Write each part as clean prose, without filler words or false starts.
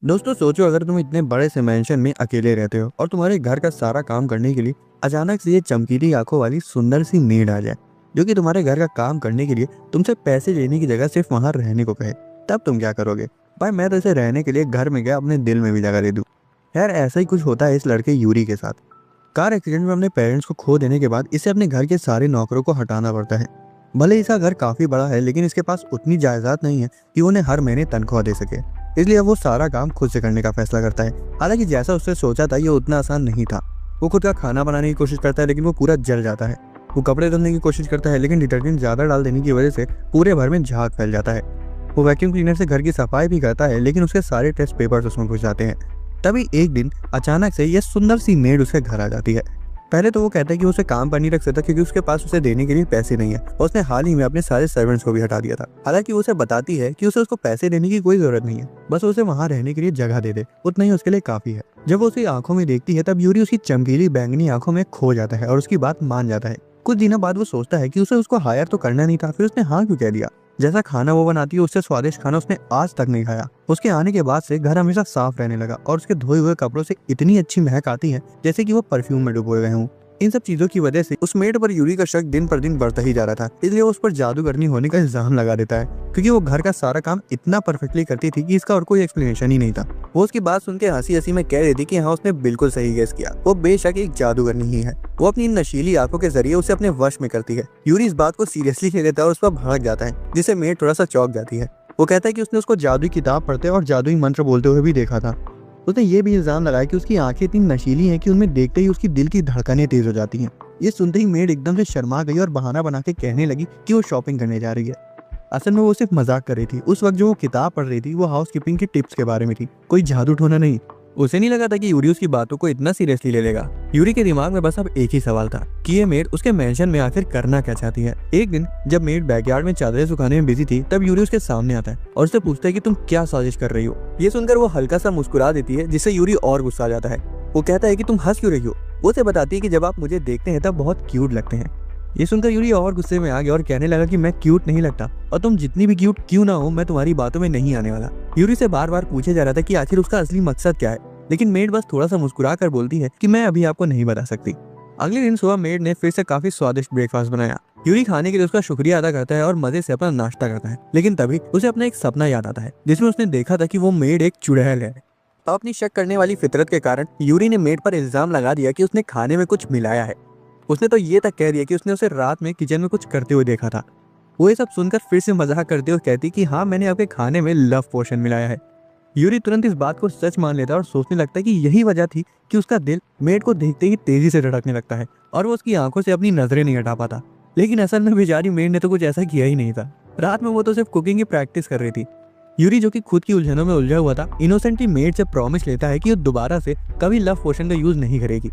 दोस्तों सोचो, अगर तुम इतने बड़े से मेंशन में अकेले रहते हो और तुम्हारे घर का सारा काम करने के लिए अचानक से ये चमकीली आंखों वाली सुंदर सी मेड आ जाए, जो कि तुम्हारे घर का काम करने के लिए तुमसे पैसे लेने की जगह सिर्फ वहां रहने को कहे, तब तुम क्या करोगे? भाई मैं तो इसे रहने के लिए घर में गया अपने दिल में भी जगह दे दूं। यार ऐसा ही कुछ होता है इस लड़के यूरी के साथ। कार एक्सीडेंट में अपने पेरेंट्स को खो देने के बाद इसे अपने घर के सारे नौकरों को हटाना पड़ता है। भले इसका घर काफी बड़ा है, लेकिन इसके पास उतनी जायदाद नहीं है कि उन्हें हर महीने तनख्वाह दे सके। इसलिए अब वो सारा काम खुद से करने का फैसला करता है। हालांकि जैसा उसने सोचा था ये उतना आसान नहीं था। वो खुद का खाना बनाने की कोशिश करता है, लेकिन वो पूरा जल जाता है। वो कपड़े धोने की कोशिश करता है, लेकिन डिटर्जेंट ज्यादा डाल देने की वजह से पूरे भर में झाग फैल जाता है। वो वैक्यूम क्लीनर से घर की सफाई भी करता है, लेकिन उसके सारे टेस्ट पेपर्स उसमें घुस जाते हैं। तभी एक दिन अचानक से ये सुंदर सी मेड उसके घर आ जाती है। पहले तो वो कहता है कि उसे काम पर नहीं रख सकता क्योंकि उसके पास उसे देने के लिए पैसे नहीं है, और उसने हाल ही में अपने सारे सर्वेंट्स को भी हटा दिया था। हालांकि उसे बताती है कि उसे उसको पैसे देने की कोई जरूरत नहीं है, बस उसे वहां रहने के लिए जगह दे दे, उतना ही उसके लिए काफी है। जब वो उसकी आंखों में देखती है तब यूरी उसकी चमकीली बैंगनी आंखों में खो जाता है और उसकी बात मान जाता है। कुछ दिनों बाद वो सोचता है कि उसे उसको हायर तो करना नहीं था, फिर उसने हाँ क्यों कह दिया। जैसा खाना वो बनाती है उससे स्वादिष्ट खाना उसने आज तक नहीं खाया। उसके आने के बाद से घर हमेशा साफ रहने लगा और उसके धोए हुए कपड़ों से इतनी अच्छी महक आती है जैसे कि वो परफ्यूम में डुबोए गए हों। इन सब चीजों की वजह से उस मेड पर यूरी का शक दिन पर दिन बढ़ता ही जा रहा था। इसलिए वो उस पर जादूगरनी होने का इल्जाम लगा देता है, क्योंकि वो घर का सारा काम इतना परफेक्टली करती थी कि इसका और कोई एक्सप्लेनेशन ही नहीं था। वो उसकी बात सुन के हंसी हंसी में कह देती कि हाँ उसने बिल्कुल सही गेस किया, वो बेशक एक जादूगरनी ही है। वो अपनी इन नशीली आंखों के जरिए उसे अपने वश में करती है। यूरी इस बात को सीरियसली ले लेता है और उस पर भड़क जाता है, जिससे मेड थोड़ा सा चौंक जाती है। वो कहता है कि उसने उसको जादुई किताब पढ़ते और जादुई मंत्र बोलते हुए भी देखा था। उसने ये भी इल्जाम लगाया कि उसकी आंखें इतनी नशीली हैं कि उनमें देखते ही उसकी दिल की धड़कनें तेज हो जाती हैं। ये सुनते ही मेड एकदम से शर्मा गई और बहाना बना के कहने लगी कि वो शॉपिंग करने जा रही है। असल में वो सिर्फ मजाक कर रही थी। उस वक्त जो वो किताब पढ़ रही थी वो हाउसकीपिंग की टिप्स के बारे में थी, कोई जादू टोना नहीं। उसे नहीं लगा था कि यूरी उसकी बातों को इतना सीरियसली ले लेगा। यूरी के दिमाग में बस अब एक ही सवाल था कि ये मेड उसके मेंशन में आखिर करना क्या चाहती है। एक दिन जब मेड बैकयार्ड में चादरें सुखाने में बिजी थी, तब यूरी उसके सामने आता है और उससे पूछता है कि तुम क्या साजिश कर रही हो। ये सुनकर वो हल्का सा मुस्कुरा देती है, जिससे यूरी और गुस्सा आ जाता है। वो कहता है कि तुम हंस क्यों रही हो। वो उसे बताती है कि जब आप मुझे देखते हैं तब बहुत क्यूट लगते हैं। ये सुनकर यूरी और गुस्से में आ गया और कहने लगा कि मैं क्यूट नहीं लगता, और तुम जितनी भी क्यूट क्यों ना हो मैं तुम्हारी बातों में नहीं आने वाला। यूरी से बार बार पूछे जा रहा था कि आखिर उसका असली मकसद क्या है, लेकिन मेड बस थोड़ा सा मुस्कुरा कर बोलती है कि मैं अभी आपको नहीं बता सकती। अगले दिन सुबह मेड ने फिर से काफी स्वादिष्ट ब्रेकफास्ट बनाया। यूरी खाने के लिए उसका शुक्रिया अदा करता है और मजे से अपना नाश्ता करता है, लेकिन तभी उसे अपना एक सपना याद आता है जिसमें उसने देखा था कि वो मेड एक चुड़ैल है। अपनी शक करने वाली फितरत के कारण यूरी ने मेड पर इल्जाम लगा दिया कि उसने खाने में कुछ मिलाया है। उसने तो ये तक कह दिया कि उसने उसे रात में किचन में कुछ करते हुए देखा था। वो ये सब सुनकर फिर से मजाक करते हुए कहती कि हाँ मैंने आपके खाने में लव पोशन मिलाया है। यूरी तुरंत इस बात को सच मान लेता है और सोचने लगता है कि यही वजह थी कि उसका दिल मेड को देखते ही तेजी से धड़कने लगता है और वो उसकी आंखों से अपनी नजरें नहीं हटा पाता। लेकिन असल में बेचारी मेड ने तो कुछ ऐसा किया ही नहीं था। रात में वो तो सिर्फ कुकिंग की प्रैक्टिस कर रही थी। यूरी, जो कि खुद की उलझनों में उलझा हुआ था, इनोसेंटली मेड से प्रॉमिस लेता है कि वो दोबारा से कभी लव पोशन का यूज नहीं करेगी।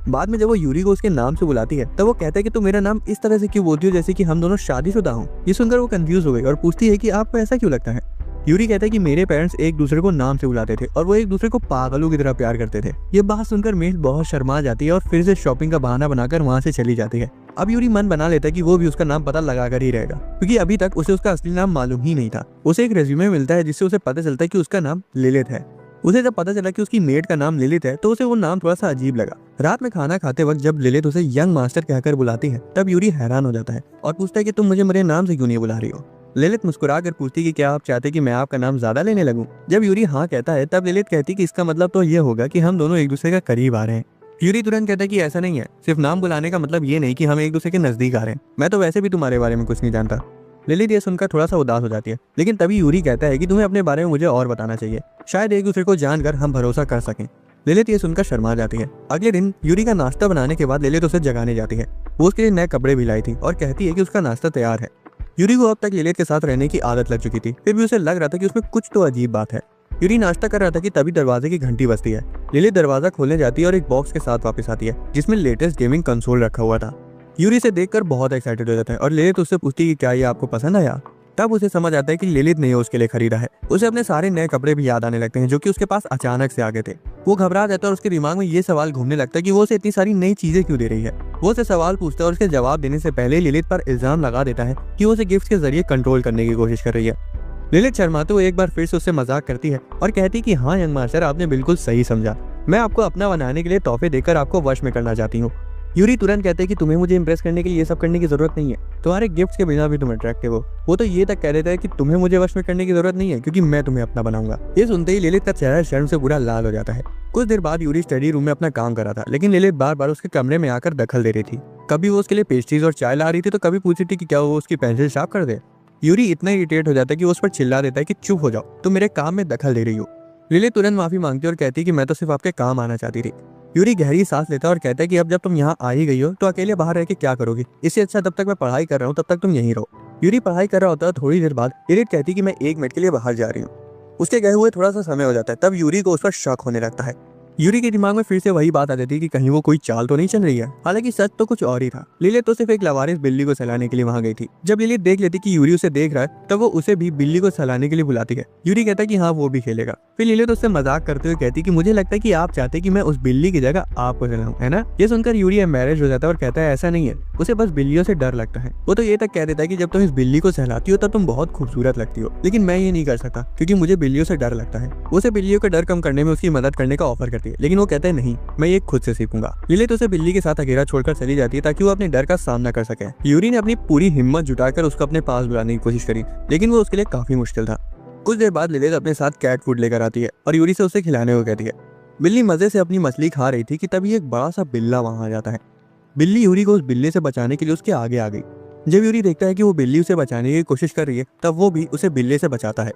बाद में जब वो यूरी को उसके नाम से बुलाती है तब वो कहता है कि तुम मेरा नाम इस तरह से क्यों बोलती हो जैसे कि हम दोनों शादीशुदा हों। ये सुनकर वो कंफ्यूज हो गई और पूछती है कि आपको ऐसा क्यों लगता है। यूरी कहता है कि मेरे पेरेंट्स एक दूसरे को नाम से बुलाते थे और वो एक दूसरे को पागलों की तरह प्यार करते थे। ये बात सुनकर मेड बहुत शर्मा जाती है और फिर से शॉपिंग का बहाना बनाकर वहां से चली जाती है। अब यूरी मन बना लेता है कि वो भी उसका नाम पता लगाकर ही रहेगा, क्योंकि अभी तक उसे उसका असली नाम मालूम ही नहीं था। उसे एक रेज्यूमे मिलता है जिससे उसे पता चलता है कि उसका नाम लिलित है। उसे जब पता चला कि उसकी मेड का नाम लिलित है तो उसे वो नाम थोड़ा सा अजीब लगा। रात में खाना खाते वक्त जब लिलित उसे यंग मास्टर कहकर बुलाती है तब यूरी हैरान हो जाता है और पूछता है कि तुम मुझे मेरे नाम से क्यों नहीं बुला रही हो। लिलित मुस्कुरा कर पूछती कि क्या आप चाहते कि मैं आपका नाम ज्यादा लेने लगूं। जब यूरी हाँ कहता है तब लिलित कहती कि इसका मतलब तो ये होगा कि हम दोनों एक दूसरे का करीब आ रहे हैं। यूरी तुरंत कहता है कि ऐसा नहीं है, सिर्फ नाम बुलाने का मतलब ये नहीं कि हम एक दूसरे के नजदीक आ रहे हैं। मैं तो वैसे भी तुम्हारे बारे में कुछ नहीं जानता। लिलित ये सुनकर थोड़ा सा उदास हो जाती है, लेकिन तभी यूरी कहता है कि तुम्हें अपने बारे में मुझे और बताना चाहिए, शायद एक दूसरे को जानकर हम भरोसा कर सकें। लिलित ये सुनकर शर्मा जाती है। अगले दिन यूरी का नाश्ता बनाने के बाद लिलित उसे जगाने जाती है। वो उसके लिए नए कपड़े भी लाई थी और कहती है कि उसका नाश्ता तैयार है। यूरी को अब तक लिलित के साथ रहने की आदत लग चुकी थी, फिर भी उसे लग रहा था कि उसमें कुछ तो अजीब बात है। यूरी नाश्ता कर रहा था कि तभी दरवाजे की घंटी बजती है। लिलित दरवाजा खोलने जाती है और एक बॉक्स के साथ वापस आती है जिसमें लेटेस्ट गेमिंग कंसोल रखा हुआ था। यूरी से देखकर बहुत एक्साइटेड हो जाता है और लिलित उससे पूछती है कि क्या ये आपको पसंद आया। तब उसे समझ आता है कि लिलित ने उसके लिए खरीदा है। उसे अपने सारे नए कपड़े भी याद आने लगते हैं जो कि उसके पास अचानक से आ गए थे। वो घबरा जाता है और उसके दिमाग में ये सवाल घूमने लगता है कि वो उसे इतनी सारी नई चीजें क्यों दे रही है। वो उसे सवाल पूछता है और उसके जवाब देने से पहले लिलित पर इल्जाम लगा देता है कि वो उसे गिफ्ट के जरिए कंट्रोल करने की कोशिश कर रही है। लिलित शर्माते हुए एक बार फिर से उससे मजाक करती है और कहती कि हाँ यंग मास्टर, आपने बिल्कुल सही समझा। मैं आपको अपना बनाने के लिए तोहफे देकर आपको वश में करना चाहती हूँ। यूरी तुरंत कहते हैं कि तुम्हें मुझे इंप्रेस करने के लिए ये सब करने की जरूरत नहीं है, तुम्हारे गिफ्ट्स के बिना भी तुम अट्रैक्टिव हो। वो तो ये तक कह देता है कि तुम्हें मुझे वश में करने की जरूरत नहीं है क्योंकि मैं तुम्हें अपना बनाऊंगा। ये सुनते ही लिलित का चेहरा शर्म से पूरा लाल हो जाता है। कुछ देर बाद यूरी स्टडी रूम में अपना काम कर रहा था, लेकिन लिलित बार बार उसके कमरे में आकर दखल दे रही थी। कभी वो उसके लिए पेस्ट्रीज और चाय ला रही थी तो कभी पूछ रही थी कि क्या वो उसकी पेंसिल शार्प कर दे। यूरी इतना इरिटेट हो जाता है कि वो उस पर चिल्ला देता है कि चुप हो जाओ, तुम मेरे काम में दखल दे रही हो। लिलित तुरंत माफी मांगती है और कहती है कि मैं तो सिर्फ आपके काम आना चाहती थी। यूरी गहरी सांस लेता है और कहता है कि अब जब तुम यहाँ आ ही गई हो तो अकेले बाहर रह के क्या करोगी, इससे अच्छा तब तक मैं पढ़ाई कर रहा हूँ, तब तक तुम यहीं रहो। यूरी पढ़ाई कर रहा होता है। थोड़ी देर बाद लिलित कहती है कि मैं 1 मिनट के लिए बाहर जा रही हूँ। उसके गए हुए थोड़ा सा समय हो जाता है, तब यूरी को उस पर शक होने लगता है। यूरी के दिमाग में फिर से वही बात आ जाती है कि कहीं वो कोई चाल तो नहीं चल रही है। हालांकि सच तो कुछ और ही था। लिलित तो सिर्फ एक लवारिस बिल्ली को सहलाने के लिए वहां गई थी। जब लिलित देख लेती कि यूरी उसे देख रहा है तब वो उसे भी बिल्ली को सहलाने के लिए बुलाती है। यूरी कहता है कि हाँ वो भी खेलेगा। फिर लिलित उससे मजाक करते हुए कहती कि मुझे लगता है कि आप चाहते कि मैं उस बिल्ली की जगह आपको सहलाऊं, है ना। ये सुनकर यूरी एम्बैरेस्ड हो जाता है और कहता है ऐसा नहीं है, उसे बस बिल्लियों से डर लगता है। वो तो ये तक कह देता है कि जब तुम इस बिल्ली को सहलाती हो तब तुम बहुत खूबसूरत लगती हो, लेकिन मैं ये नहीं कर सकता क्योंकि मुझे बिल्लियों से डर लगता है। उसे बिल्लियों का डर कम करने में उसकी मदद करने का ऑफर करती है, लेकिन वो कहता है नहीं, मैं ये खुद से सीखूंगा। लिलित उसे बिल्ली के साथ अकेला छोड़कर चली जाती है ताकि वो अपने डर का सामना कर सके। यूरी ने अपनी पूरी हिम्मत जुटाकर उसको अपने पास बुलाने की कोशिश करी, लेकिन वो उसके लिए काफी मुश्किल था। कुछ देर बाद लिलित अपने साथ कैट फूड लेकर आती है और यूरी से उसे खिलाने को कहती है। बिल्ली मजे से अपनी मछली खा रही थी कि तभी एक बड़ा सा बिल्ला वहां आ जाता है। बिल्ली यूरी को उस बिल्ले से बचाने के लिए उसके आगे आ गई। जब यूरी देखता है कि वो बिल्ली उसे बचाने की कोशिश कर रही है तब वो भी उसे बिल्ले से बचाता है।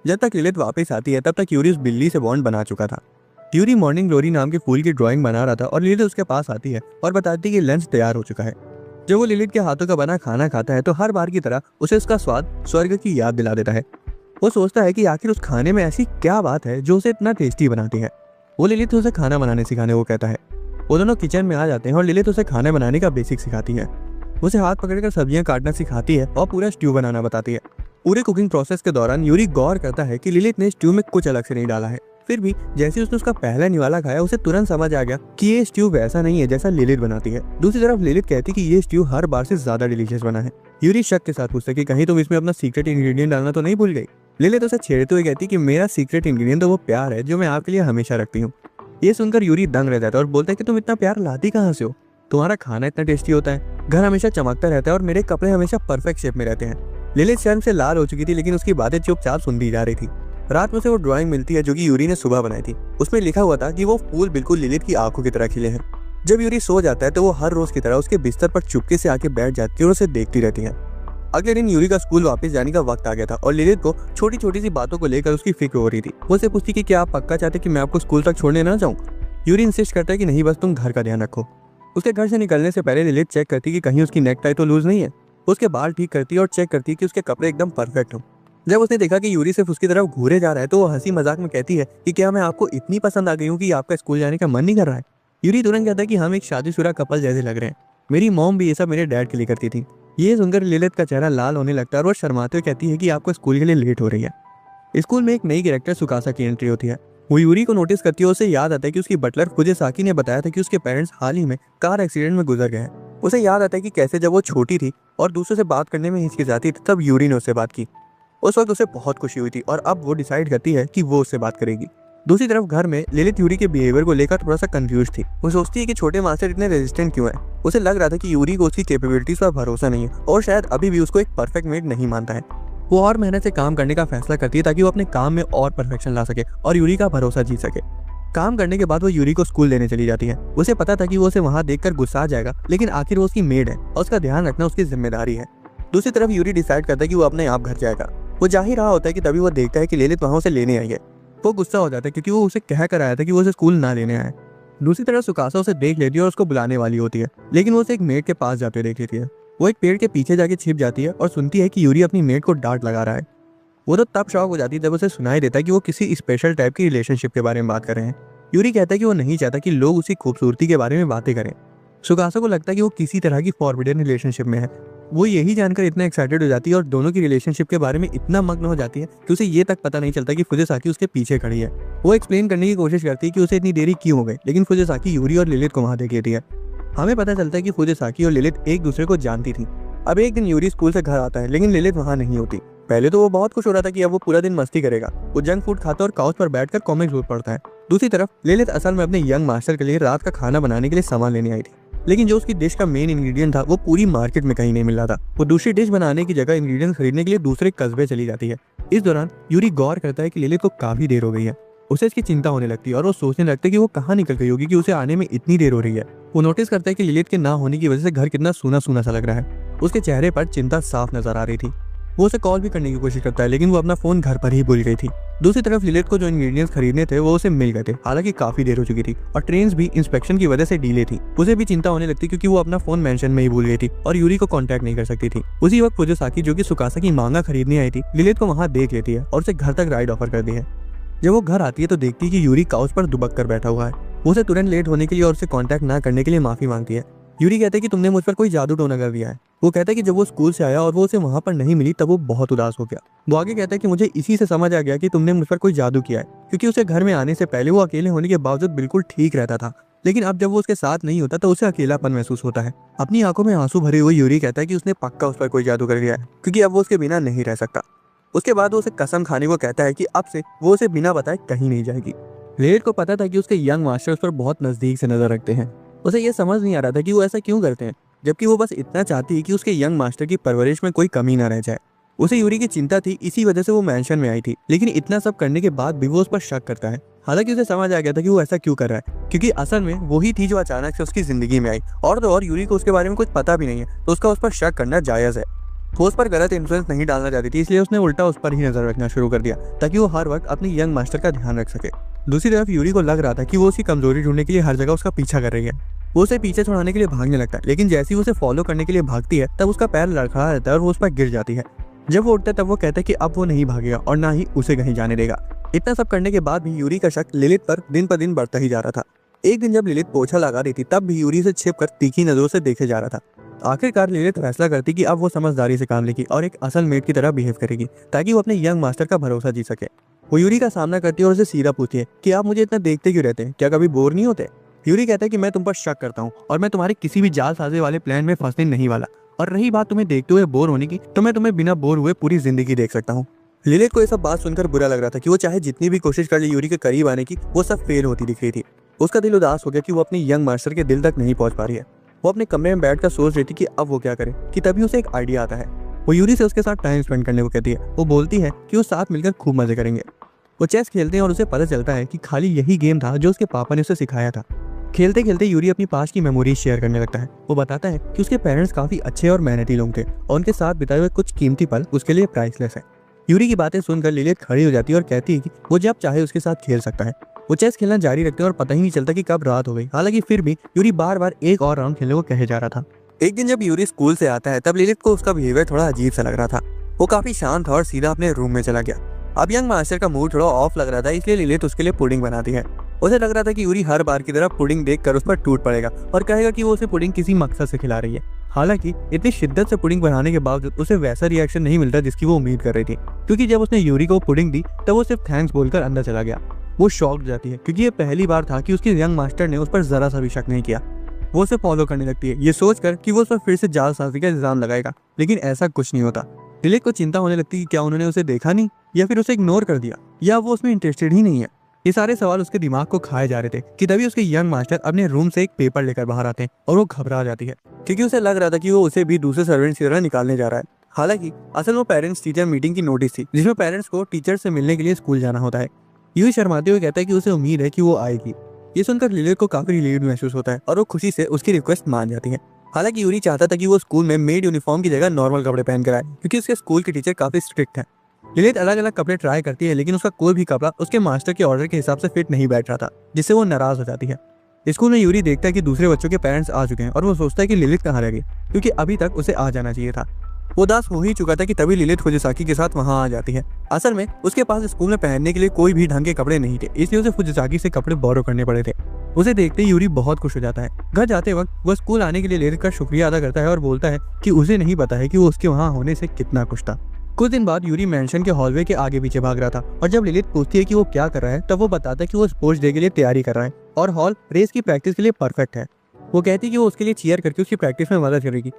जब तक लिलित वापस आती है तब तक यूरी उस बिल्ली से बॉन्ड बना चुका था। यूरी मॉर्निंग ग्लोरी नाम के फूल की ड्राइंग बना रहा था और लिलित उसके पास आती है और बताती है कि लंच तैयार हो चुका है। जब वो लिलित के हाथों का बना खाना खाता है तो हर बार की तरह उसे उसका स्वाद स्वर्ग की याद दिला देता है। वो सोचता है कि आखिर उस खाने में ऐसी क्या बात है जो उसे इतना टेस्टी बनाती है। वो लिलित उसे खाना बनाने सिखाने को कहता है। वो दोनों किचन में आ जाते हैं और लिलित उसे खाना बनाने का बेसिक सिखाती है। उसे हाथ पकड़कर सब्जियां काटना सिखाती है और पूरा स्ट्यू बनाना बताती है। पूरे कुकिंग प्रोसेस के दौरान यूरी गौर करता है कि लिलित ने स्ट्यू में कुछ अलग से नहीं डाला है। फिर भी जैसे उसने उसका पहला निवाला खाया उसे तुरंत समझ आ गया कि ये स्ट्यू वैसा नहीं है जैसा लिलित बनाती है। दूसरी तरफ लिलित कहती कि ये स्ट्यू हर बार से ज्यादा डिलीशियस बना है। यूरी शक के साथ पूछता कि कहीं तुम इसमें अपना सीक्रेट इंग्रेडिएंट डालना तो नहीं भूल गई। लिलित उसे छेड़ते हुए कहती कि मेरा सीक्रेट इंग्रेडिएंट तो वो प्यार है जो मैं आपके लिए हमेशा रखती हूँ। ये सुनकर यूरी दंग रह जाता है और बोलता है कि तुम इतना प्यार लाती कहाँ से हो, तुम्हारा खाना इतना टेस्टी होता है, घर हमेशा चमकता रहता है और मेरे कपड़े हमेशा परफेक्ट शेप में रहते हैं। लिलित शर्म से लाल हो चुकी थी लेकिन उसकी बातें चुपचाप सुनती जा रही थी। रात में उसे वो ड्राइंग मिलती है जो कि यूरी ने सुबह बनाई थी। उसमें लिखा हुआ था कि वो फूल बिल्कुल लिलित की आंखों की तरह खिले हैं। जब यूरी सो जाता है तो वो हर रोज की तरह उसके बिस्तर पर चुपके से आके बैठ जाती है और उसे देखती रहती है। अगले दिन यूरी का स्कूल वापस जाने का वक्त आ गया था और लिलित को छोटी छोटी सी बातों को लेकर उसकी फिक्र हो रही थी। वो उसे पूछती कि क्या आप पक्का चाहते कि मैं आपको स्कूल तक छोड़ने ना जाऊँ। यूरी इंसिस्ट करता है कि नहीं, बस तुम घर का ध्यान रखो। उसके घर से निकलने से पहले लिलित चेक करती कि कहीं उसकी नेक टाई तो लूज नहीं है। उसके बाल ठीक करती है और चेक करती है कि उसके कपड़े एकदम परफेक्ट हो। जब उसने देखा कि यूरी सिर्फ उसकी तरफ घूरे जा रहा है तो वो हंसी मजाक में कहती है कि क्या मैं आपको इतनी पसंद आ गई हूँ कि आपका स्कूल जाने का मन नहीं कर रहा है। यूरी तुरंत कहता है कि हम एक शादीशुदा कपल जैसे लग रहे हैं, मेरी मॉम भी ये सब मेरे डैड के लिए करती थी। ये सुनकर लिलित का चेहरा लाल होने लगता है और वो शर्माते हुए कहती है कि आपको स्कूल के लिए लेट हो रही है। स्कूल में एक नई कैरेक्टर सुकासा की एंट्री होती है। वो यूरी को नोटिस करती है। उसे याद आता है कि उसकी बटलर फुजिसाकी ने बताया था कि उसके पेरेंट्स हाल ही में कार एक्सीडेंट में गुजर गए हैं। उसे याद आता है कि कैसे जब वो छोटी थी और दूसरों से बात करने में हिचकिचाती थी तब यूरी ने उससे बात की। उस वक्त उसे बहुत खुशी हुई थी और अब वो डिसाइड करती है कि वो उससे बात करेगी। दूसरी तरफ घर में लिलित यूरी के बिहेवियर को लेकर थोड़ा सा कंफ्यूज थी। वो सोचती है कि छोटे मास्टर इतने रेजिस्टेंट क्यों है। उसे लग रहा था कि यूरी को उसकी कैपेबिलिटीज पर भरोसा नहीं है और शायद अभी भी उसको एक परफेक्ट मेट नहीं मानता है। वो और मेहनत से काम करने का फैसला करती है ताकि वो अपने काम में और परफेक्शन ला सके और यूरी का भरोसा जीत सके। काम करने के बाद वो यूरी को स्कूल लेने चली जाती है। उसे पता था कि वो उसे वहां देखकर गुस्सा आ जाएगा, लेकिन आखिर वो उसकी मेड है और उसका ध्यान रखना उसकी जिम्मेदारी है। दूसरी तरफ यूरी डिसाइड करता है कि वो अपने आप घर जाएगा। वो जा ही रहा होता है कि तभी वो देखता है कि लिलित वहां उसे लेने आई है। वो गुस्सा हो जाता है क्योंकि वो उसे कह कर आया था कि वो उसे स्कूल ना लेने आए। दूसरी तरफ सुकासा उसे देख लेती है और उसको बुलाने वाली होती है, लेकिन वो उसे एक मेड के पास जाते देख लेती है। वो एक पेड़ के पीछे जाके छिप जाती है और सुनती है कि यूरी अपनी मेड को डांट लगा रहा है। वो तो तब शॉक हो जाती है जब उसे सुनाई देता है कि वो किसी स्पेशल टाइप की रिलेशनशिप के बारे में बात कर रहे हैं। यूरी कहता है कि वो नहीं चाहता कि लोग उसकी खूबसूरती के बारे में बातें करें। सुकासा को लगता है कि वो किसी तरह की फॉरबिडन रिलेशनशिप में है। वो यही जानकर इतना एक्साइटेड हो जाती है और दोनों की रिलेशनशिप के बारे में इतना मग्न हो जाती है कि उसे ये तक पता नहीं चलता कि फुजिसाकी उसके पीछे खड़ी है। वो एक्सप्लेन करने की कोशिश करती है कि उसे इतनी देरी क्यों हो गई, लेकिन फुजिसाकी यूरी और लिलित को वहां देख लेती है। हमें पता चलता है कि फुजिसाकी और लिलित एक दूसरे को जानती थी। अब एक दिन यूरी स्कूल से घर आता है लेकिन लिलित वहां नहीं होती। पहले तो वो बहुत खुश हो रहा था कि अब वो पूरा दिन मस्ती करेगा। वो जंक फूड खाता और काउच पर बैठकर कॉमिक्स बुक पढ़ता है। दूसरी तरफ लिलित असल में अपने यंग मास्टर के लिए रात का खाना बनाने के लिए सामान लेने आई थी, लेकिन जो उसकी डिश का मेन इंग्रेडिएंट था वो पूरी मार्केट में कहीं नहीं मिल रहा था। वो दूसरी डिश बनाने की जगह इंग्रेडिएंट खरीदने के लिए दूसरे कस्बे चली जाती है। इस दौरान यूरी गौर करता है कि लिलित को काफी देर हो गई है। उसे इसकी चिंता होने लगती है और वो सोचने लगता है कि वो कहाँ निकल गई होगी कि उसे आने में इतनी देर हो रही है। वो नोटिस करता है कि लिलित के ना होने की वजह से घर कितना सूना सूना सा लग रहा है। उसके चेहरे पर चिंता साफ नजर आ रही थी। वो उसे कॉल भी करने की कोशिश करता है, लेकिन वो अपना फोन घर पर ही भूल गई थी। दूसरी तरफ लिलित को जो इंग्रेडिएंट्स खरीदने थे वो उसे मिल गए थे, हालांकि काफी देर हो चुकी थी और ट्रेन भी इंस्पेक्शन की वजह से डिले थी। उसे भी चिंता होने लगती क्योंकि वो अपना फोन मेंशन में ही भूल गई थी और यूरी को कांटेक्ट नहीं कर सकती थी। उसी वक्त फुजिसाकी, जो कि सुकासा की मांगा खरीदने आई थी, लिलित को वहां देख लेती है और उसे घर तक राइड ऑफर कर दी है। जब वो घर आती है तो देखती है कि यूरी काउच पर दुबक कर बैठा हुआ है। वो उसे तुरंत लेट होने के लिए और उसे कांटेक्ट ना करने के लिए माफी मांगती है। यूरी कहता है कि तुमने मुझ पर कोई जादू टोना कर दिया है। वो कहता है कि जब वो स्कूल से आया और वो उसे वहां पर नहीं मिली तब वो बहुत उदास हो गया। वो आगे कहता है कि मुझे इसी से समझ आ गया कि तुमने मुझ पर कोई जादू किया है, क्योंकि उसे घर में आने से पहले वो अकेले होने के बावजूद बिल्कुल ठीक रहता था, लेकिन अब जब वो उसके साथ नहीं होता तो उसे अकेलापन महसूस होता है। अपनी आंखों में आंसू भरे हुए यूरी कहता है कि उसने पक्का उस पर कोई जादू कर दिया है, क्योंकि अब वो उसके बिना नहीं रह सकता। उसके बाद वो उसे कसम खाने को कहता है कि अब से वो उसे बिना बताए कहीं नहीं जाएगी। लिलित को पता था कि उसके यंग मास्टर उस पर बहुत नजदीक से नजर रखते हैं। उसे यह समझ नहीं आ रहा था कि वो ऐसा क्यों करते हैं, जबकि वो बस इतना चाहती है कि उसके यंग मास्टर की परवरिश में कोई कमी ना रह जाए। उसे यूरी की चिंता थी, इसी वजह से वो मेंशन में आई थी, लेकिन इतना सब करने के बाद भी वो उस पर शक करता है। हालांकि उसे समझ आ गया था कि वो ऐसा क्यों कर रहा है, क्योंकि असल में वही थी जो अचानक से उसकी जिंदगी में आई, और तो और यूरी को उसके बारे में कुछ पता भी नहीं है, तो उसका उस पर शक करना जायज है। वो उस पर गलत इन्फ्लुएंस नहीं डालना चाहती थी, इसलिए उसने उल्टा उस पर ही नजर रखना शुरू कर दिया ताकि वो हर वक्त अपने यंग मास्टर का ध्यान रख सके। दूसरी तरफ यूरी को लग रहा था कि वो उसकी कमजोरी ढूंढने के लिए हर जगह उसका पीछा कर रही है। वो उसे पीछे छुड़ाने के लिए भागने लगता है, लेकिन जैसे ही उसे फॉलो करने के लिए भागती है तब उसका पैर लड़खड़ा रहता है और वो उस पर गिर जाती है। जब वो उठता है तब वो कहता है कि अब वो नहीं भागेगा और ना ही उसे कहीं जाने देगा। इतना सब करने के बाद भी यूरी का शक लिलित पर दिन पर दिन बढ़ता ही जा रहा था। एक दिन जब लिलित पोछा लगा रही थी तब भी यूरी से छिपकर तीखी नजरों से देखे जा रहा था। आखिरकार लिलित फैसला करती कि अब वो समझदारी से काम लेगी और एक असल मेट की तरह बिहेव करेगी, ताकि वो अपने यंग मास्टर का भरोसा जीत सके। वो यूरी का सामना करती है और उसे सीधा पूछती है कि आप मुझे इतना देखते क्यों रहते हैं, क्या कभी बोर नहीं होते। यूरी कहता है कि मैं तुम पर शक करता हूँ और मैं तुम्हारे किसी भी जालसाजी वाले प्लान में फंसने नहीं वाला, और रही बात तुम्हें देखते हुए बोर होने की, तो मैं तुम्हें बिना बोर हुए पूरी जिंदगी देख सकता हूँ। लिलित को यह सब बात सुनकर बुरा लग रहा था कि वो चाहे जितनी भी कोशिश कर ले यूरी के करीब आने की, वो सब फेल होती दिख रही थी। उसका दिल उदास हो गया कि वो अपने यंग मास्टर के दिल तक नहीं पहुंच पा रही है। वो अपने कमरे में बैठकर सोच रही थी कि अब वो क्या करे, कि तभी उसे एक आइडिया आता है। वो यूरी से उसके साथ टाइम स्पेंड करने को कहती है। वो बोलती है कि वो साथ मिलकर खूब मजे करेंगे। वो चेस खेलते हैं और उसे पता चलता है कि खाली यही गेम था जो उसके पापा ने उसे सिखाया था। खेलते खेलते यूरी अपनी पास्ट की मेमोरीज शेयर करने लगता है। वो बताता है कि उसके पेरेंट्स काफी अच्छे और मेहनती लोग थे और उनके साथ बिताए हुए कुछ कीमती पल उसके लिए प्राइसलेस है। यूरी की बातें सुनकर लिलित खड़ी हो जाती है और कहती है कि वो जब चाहे उसके साथ खेल सकता है। वो चेस खेलना जारी रखते हैं और पता ही नहीं चलता कि कब रात हो गई। हालांकि फिर भी यूरी बार बार एक और राउंड खेलने को कहे जा रहा था। एक दिन जब यूरी स्कूल से आता है तब लिलित को उसका बिहेवियर थोड़ा अजीब सा लग रहा था। वो काफी शांत था और सीधा अपने रूम में चला गया। अब यंग मास्टर का मूड थोड़ा ऑफ लग रहा था, इसलिए लिलित उसके लिए पुडिंग बनाती है। उसे लग रहा था कि यूरी हर बार की तरह पुडिंग देखकर उस पर टूट पड़ेगा और कहेगा कि वो उसे पुडिंग किसी मकसद से खिला रही है। हालांकि इतनी शिद्दत से पुडिंग बनाने के बावजूद उसे वैसा रिएक्शन नहीं मिलता जिसकी वो उम्मीद कर रही थी, क्योंकि जब उसने यूरी को पुडिंग दी तब वो सिर्फ थैंक्स बोलकर अंदर चला गया। वो शॉक्ड जाती है क्योंकि ये पहली बार था कि उसके यंग मास्टर ने उस पर जरा सा भी शक नहीं किया। वो उसे फॉलो करने लगती है, ये सोचकर कि वो उस पर फिर से जालसाजी का इल्जाम लगाएगा, लेकिन ऐसा कुछ नहीं होता। लिलित को चिंता होने लगती है कि क्या उन्होंने उसे देखा नहीं, या फिर उसे इग्नोर कर दिया, या वो उसमें इंटरेस्टेड ही नहीं है। ये सारे सवाल उसके दिमाग को खाए जा रहे थे कि तभी उसके यंग मास्टर अपने रूम से एक पेपर लेकर बाहर आते हैं और वो घबरा जाती है, क्योंकि उसे लग रहा था कि वो उसे भी दूसरे सर्वेंट्स की तरह निकालने जा रहा है। हालांकि असल में पेरेंट्स टीचर मीटिंग की नोटिस थी, जिसमें पेरेंट्स को टीचर से मिलने के लिए स्कूल जाना होता है। यूं शर्माते हुए कहता है कि उसे उम्मीद है कि वो आएगी। ये सुनकर लिलित को काफी रिलीव्ड महसूस होता है और वो खुशी से उसकी रिक्वेस्ट मान जाती है। हालांकि यूरी चाहता था कि वो स्कूल में मेड यूनिफॉर्म की जगह नॉर्मल कपड़े पहन कर आए, क्योंकि उसके स्कूल के टीचर काफी स्ट्रिक्ट हैं। लिलित अलग अलग कपड़े ट्राई करती है, लेकिन उसका कोई भी कपड़ा उसके मास्टर के ऑर्डर के हिसाब से फिट नहीं बैठ रहा था, जिससे वो नाराज हो जाती है। स्कूल में यूरी देखता है कि दूसरे बच्चों के पेरेंट्स आ चुके हैं और वो सोचता है कि लिलित कहाँ रह गई, क्योंकि अभी तक उसे आ जाना चाहिए था। वो उदास हो ही चुका था कि तभी लिलित फुजिसाकी के साथ वहां आ जाती है। असल में उसके पास स्कूल में पहनने के लिए कोई भी ढंग के कपड़े नहीं थे, इसलिए उसे फुजिसाकी से कपड़े बोरो करने पड़े थे। उसे देखते ही यूरी बहुत खुश हो जाता है। घर जाते वक्त वो स्कूल आने के लिए लिलित का शुक्रिया अदा करता है और बोलता है कि उसे नहीं पता है कि वो उसके वहां होने से कितना खुश था। कुछ दिन बाद यूरी मेंशन के हॉलवे के आगे पीछे भाग रहा था, और जब लिलित पूछती है कि वो क्या कर रहा है तब वो बताता है कि वो स्पोर्ट्स डे के लिए तैयारी कर रहा है और हॉल रेस की प्रैक्टिस के लिए परफेक्ट है। वो कहती है कि वो उसके लिए चीयर करके उसकी प्रैक्टिस में मदद करेगी।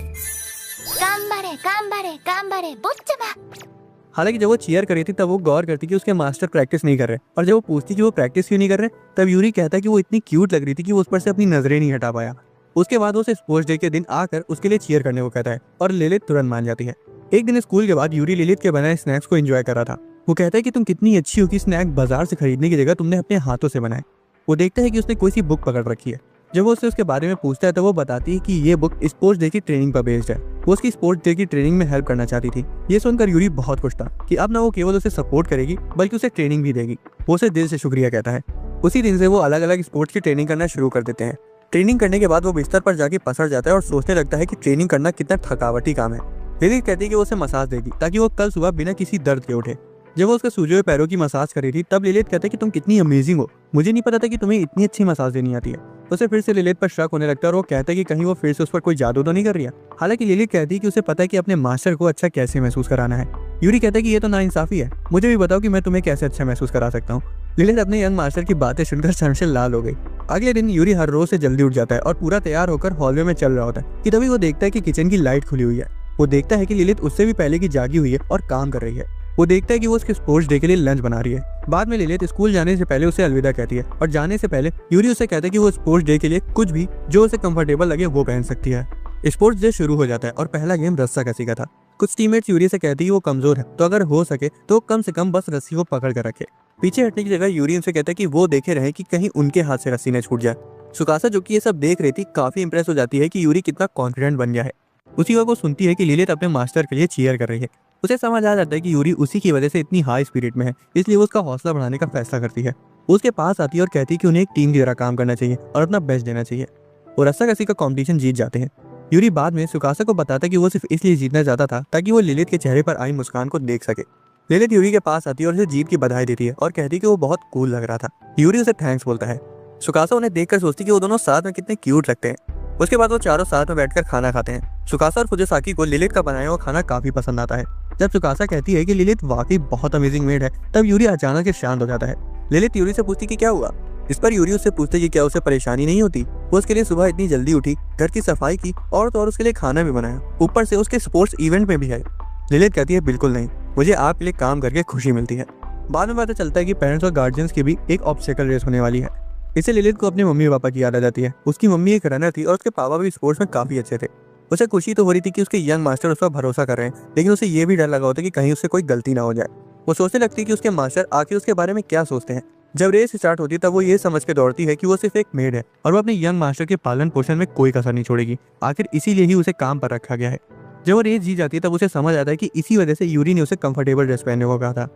हालांकि जब वो चीयर कर रही थी तब वो गौर करती कि उसके मास्टर प्रैक्टिस नहीं कर रहे, और जब वो पूछती कि वो प्रैक्टिस क्यों नहीं कर रहे, तब यूरी कहता कि वो इतनी क्यूट लग रही थी कि वो उस पर से अपनी नजरें नहीं हटा पाया। उसके बाद वो उसे स्पोर्ट्स डे के दिन आकर उसके लिए चीयर करने को कहता है और लिलित तुरंत मान जाती है। एक दिन स्कूल के बाद यूरी लिलित के बनाए स्नैक्स को एंजॉय कर रहा था। वो कहता है कि तुम कितनी अच्छी हो कि स्नैक बाजार से खरीदने की जगह तुमने अपने हाथों से बनाए। वो देखता है कि उसने कोई सी बुक पकड़ रखी है। जब वो उससे उसके बारे में पूछता है तो वो बताती है कि ये बुक स्पोर्ट्स डे की ट्रेनिंग पर बेस्ड है। वो उसकी स्पोर्ट्स डे की ट्रेनिंग में हेल्प करना चाहती थी। ये सुनकर यूरी बहुत खुश था कि अब ना वो केवल उसे सपोर्ट करेगी बल्कि उसे ट्रेनिंग भी देगी। वो उसे दिल से शुक्रिया कहता है। उसी दिन से वो अलग अलग स्पोर्ट्स की ट्रेनिंग करना शुरू कर देते हैं। ट्रेनिंग करने के बाद वो बिस्तर पर जाके पसर जाता है और सोचने लगता है कि ट्रेनिंग करना कितना थकावटी काम है। लिलित कहती है कि वो उसे मसाज देगी ताकि वो कल सुबह बिना किसी दर्द के उठे। जब वो उसके सूजे हुए पैरों की मसाज कर रही थी तब लिलित कहता है कि तुम कितनी अमेजिंग हो, मुझे नहीं पता था कि तुम्हें इतनी अच्छी मसाज देनी आती है। उसे फिर से लिलित पर शक होने लगता है और वो कहता है कि कहीं वो फिर से उस पर कोई जादू तो नहीं कर रही है। हालांकि लिलित कहती है कि उसे पता है कि अपने मास्टर को अच्छा कैसे महसूस कराना है। यूरी कहता है कि ये तो नाइंसाफी है, मुझे भी बताओ कि मैं तुम्हें कैसे अच्छा महसूस करा सकता हूँ। लिलित अपने यंग मास्टर की बातें सुनकर शर्म से लाल हो गई। अगले दिन यूरी हर रोज से जल्दी उठ जाता है और पूरा तैयार होकर हॉलवे में चल रहा होता है कि तभी वो देखता है कि किचन की लाइट खुली हुई है। वो देखता है कि लिलित उससे भी पहले की जागी हुई है और काम कर रही है। वो देखता है कि वो उसके स्पोर्ट्स डे के लिए लंच बना रही है। बाद में लिलित स्कूल जाने से पहले उसे अलविदा कहती है और जाने से पहले यूरी उसे कहता है कि वो स्पोर्ट्स डे के लिए कुछ भी जो उसे कंफर्टेबल लगे वो पहन सकती है। स्पोर्ट्स डे शुरू हो जाता है और पहला गेम रस्साकसी का था। कुछ टीममेट्स यूरी से कहती है वो कमजोर है तो अगर हो सके तो कम से कम बस रस्सी को पकड़ कर रखे। पीछे हटने की जगह यूरी उनसे कहता है कि वो देखे रहे कि कहीं उनके हाथ से रस्सी न छूट जाए। सुकासा जो कि ये सब देख रही थी काफी इंप्रेस हो जाती है कि यूरी कितना कॉन्फिडेंट बन गया है। उसी वक्त वो सुनती है कि लिलित अपने मास्टर के लिए चीयर कर रही है। उसे समझ आ जाता है कि यूरी उसी की वजह से इतनी हाई स्पिरिट में है, इसलिए वो उसका हौसला बढ़ाने का फैसला करती है। वो उसके पास आती है और कहती है कि उन्हें एक टीम की तरह काम करना चाहिए और अपना बेस्ट देना चाहिए। वो रस्साकसी का कंपटीशन जीत जाते हैं। यूरी बाद में सुकासा को बताता है कि वो सिर्फ इसलिए जीतना चाहता था ताकि वो लिलित के चेहरे पर आई मुस्कान को देख सके। लिलित यूरी के पास आती है और उसे जीत की बधाई देती है और कहती है कि वो बहुत कूल लग रहा था। यूरी उसे थैंक्स बोलता है। सुकासा उन्हें देखकर सोचती है कि वो दोनों साथ में कितने क्यूट लगते हैं। उसके बाद वो चारों साथ में बैठकर खाना खाते हैं। सुकासा और फुजिसाकी को लिलित का बनाया हुआ खाना काफी पसंद आता है। जब सुकासा कहती है कि लिलित वाकई बहुत अमेजिंग मेड है तब यूरी अचानक से शांत हो जाता है। लिलित यूरी से पूछती कि क्या हुआ। इस पर यूरी उससे पूछते कि क्या उसे परेशानी नहीं होती। वो उसके लिए सुबह इतनी जल्दी उठी, घर की सफाई की और तो और उसके लिए खाना भी बनाया, ऊपर से उसके स्पोर्ट्स इवेंट में भी है। लिलित कहती है बिल्कुल नहीं, मुझे आपके लिए काम करके खुशी मिलती है। बाद में पता चलता है कि पेरेंट्स और गार्जियंस की भी एक ऑब्स्टेकल रेस होने वाली है। इससे लिलित को अपने मम्मी पापा की याद आ जाती है। उसकी मम्मी एक रनर थी और उसके पापा भी स्पोर्ट्स में काफी अच्छे थे। उसे खुशी तो हो रही थी कि उसके यंग मास्टर उस पर भरोसा कर रहे हैं, लेकिन उसे ये भी डर लगा होता है कि कहीं उससे कोई गलती ना हो जाए। वो सोचने लगती है कि उसके मास्टर आखिर उसके बारे में क्या सोचते हैं। जब रेस स्टार्ट होती है तब वो ये समझ के दौड़ती है कि वो सिर्फ एक मेड है और वो अपने यंग मास्टर के पालन पोषण में कोई कसर नहीं छोड़ेगी। आखिर इसीलिए ही उसे काम पर रखा गया है। जब वो रेस जीत जाती है तब उसे समझ आता है कि इसी वजह से यूरी ने उसे कंफर्टेबल ड्रेस पहनने को कहा था।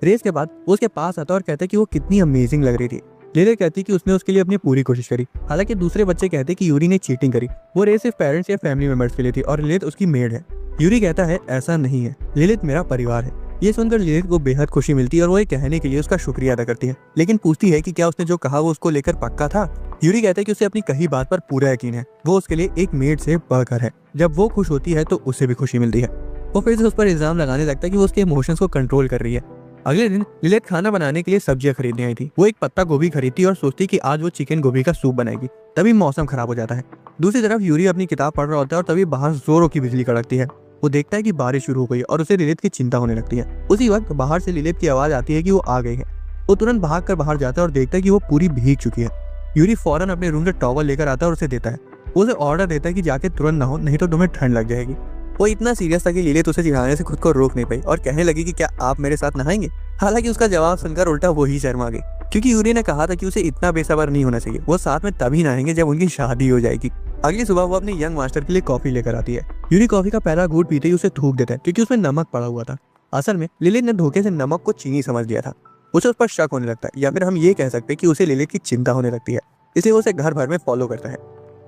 रेस के बाद वो उसके पास आता है और कहता है कि वो कितनी अमेजिंग लग रही थी। लिलित कहती कि उसने उसके लिए अपनी पूरी कोशिश करी। हालांकि दूसरे बच्चे कहते कि यूरी ने चीटिंग करी। वो रेस सिर्फ पेरेंट्स या फैमिली मेंबर्स के लिए थी और लिलित उसकी मेड है। यूरी कहता है ऐसा नहीं है, लिलित मेरा परिवार है। ये सुनकर लिलित को बेहद खुशी मिलती है और वो ये कहने के लिए उसका शुक्रिया अदा करती है, लेकिन पूछती है कि क्या उसने जो कहा वो उसको लेकर पक्का था। यूरी कहता है कि उसे अपनी कही बात पर पूरा यकीन है। वो उसके लिए एक मेड से बढ़कर है। जब वो खुश होती है तो उसे भी खुशी मिलती है। वो फिर से उस पर इल्जाम लगाने लगता है कि वो उसके इमोशंस को कंट्रोल कर रही है। अगले दिन लिलित खाना बनाने के लिए सब्जियां खरीदने आई थी। वो एक पत्ता गोभी खरीदती और सोचती कि आज वो चिकन गोभी का सूप बनाएगी। तभी मौसम खराब हो जाता है। दूसरी तरफ यूरी अपनी किताब पढ़ रहा होता है और तभी बाहर जोरों की बिजली कड़कती है। वो देखता है कि बारिश शुरू हो गई और उसे लिलित की चिंता होने लगती है। उसी वक्त बाहर से लिलित की आवाज आती है कि वो आ गई है। वो तुरंत भाग कर बाहर जाता है और देखता है कि वो पूरी भीग चुकी है। यूरी फौरन अपने रूम से टॉवल लेकर आता है और उसे देता है। वो उसे ऑर्डर देता है कि जाके तुरंत नहाओ, नहीं तो तुम्हें ठंड लग जाएगी। वो इतना सीरियस था कि लिलित उसे चिढ़ाने से खुद को रोक नहीं पाई और कहने लगी कि क्या आप मेरे साथ नहाएंगे। हालांकि उसका जवाब सुनकर उल्टा वो ही शर्मा गई, क्योंकि यूरी ने कहा था कि उसे इतना बेसब्र नहीं होना चाहिए। वो साथ में तभी नहाएंगे जब उनकी शादी हो जाएगी। अगली सुबह वो अपने यंग मास्टर के लिए कॉफी लेकर आती है। यूरी कॉफी का पहला घूंट पीते ही उसे थूक देता है, क्योंकि उसमें नमक पड़ा हुआ था। असल में लिलित ने धोखे से नमक को चीनी समझ लिया था। उसे उस पर शक होने लगता है, या फिर हम ये कह सकते हैं कि उसे लिलित की चिंता होने लगती है। इसलिए उसे घर भर में फॉलो करता है।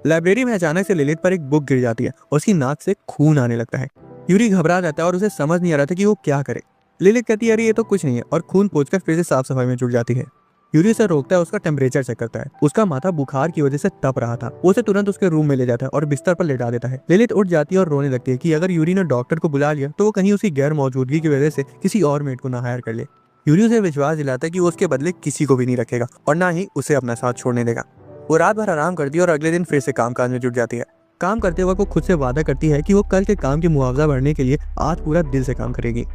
लाइब्रेरी में अचानक से लिलित पर एक बुक गिर जाती है और उसकी नाक से खून आने लगता है। यूरी घबरा जाता है और उसे समझ नहीं आ रहा था कि वो क्या करे। लिलित कहती है अरे ये तो कुछ नहीं है और खून पोंछकर फिर से साफ सफाई में जुट जाती है। यूरी उसे रोकता है, उसका टेम्परेचर चेक करता है। उसका माथा बुखार की वजह से तप रहा था। वो उसे तुरंत उसके रूम में ले जाता है और बिस्तर पर लेटा देता है। लिलित उठ जाती है और रोने लगती है कि अगर यूरी ने डॉक्टर को बुला लिया तो वो कहीं उसकी गैर मौजूदगी की वजह से किसी और मेड को ना हायर कर ले। यूरी उसे विश्वास दिलाता है कि वो उसके बदले किसी को भी नहीं रखेगा और ना ही उसे अपना साथ छोड़ने देगा। वो रात भर आराम करती है और अगले दिन फिर से कामकाज में जुट जाती है। काम करते वक्त वो खुद से वादा करती है कि वो कल के काम की मुआवजा भरने के लिए आज पूरा दिल से काम करेगी।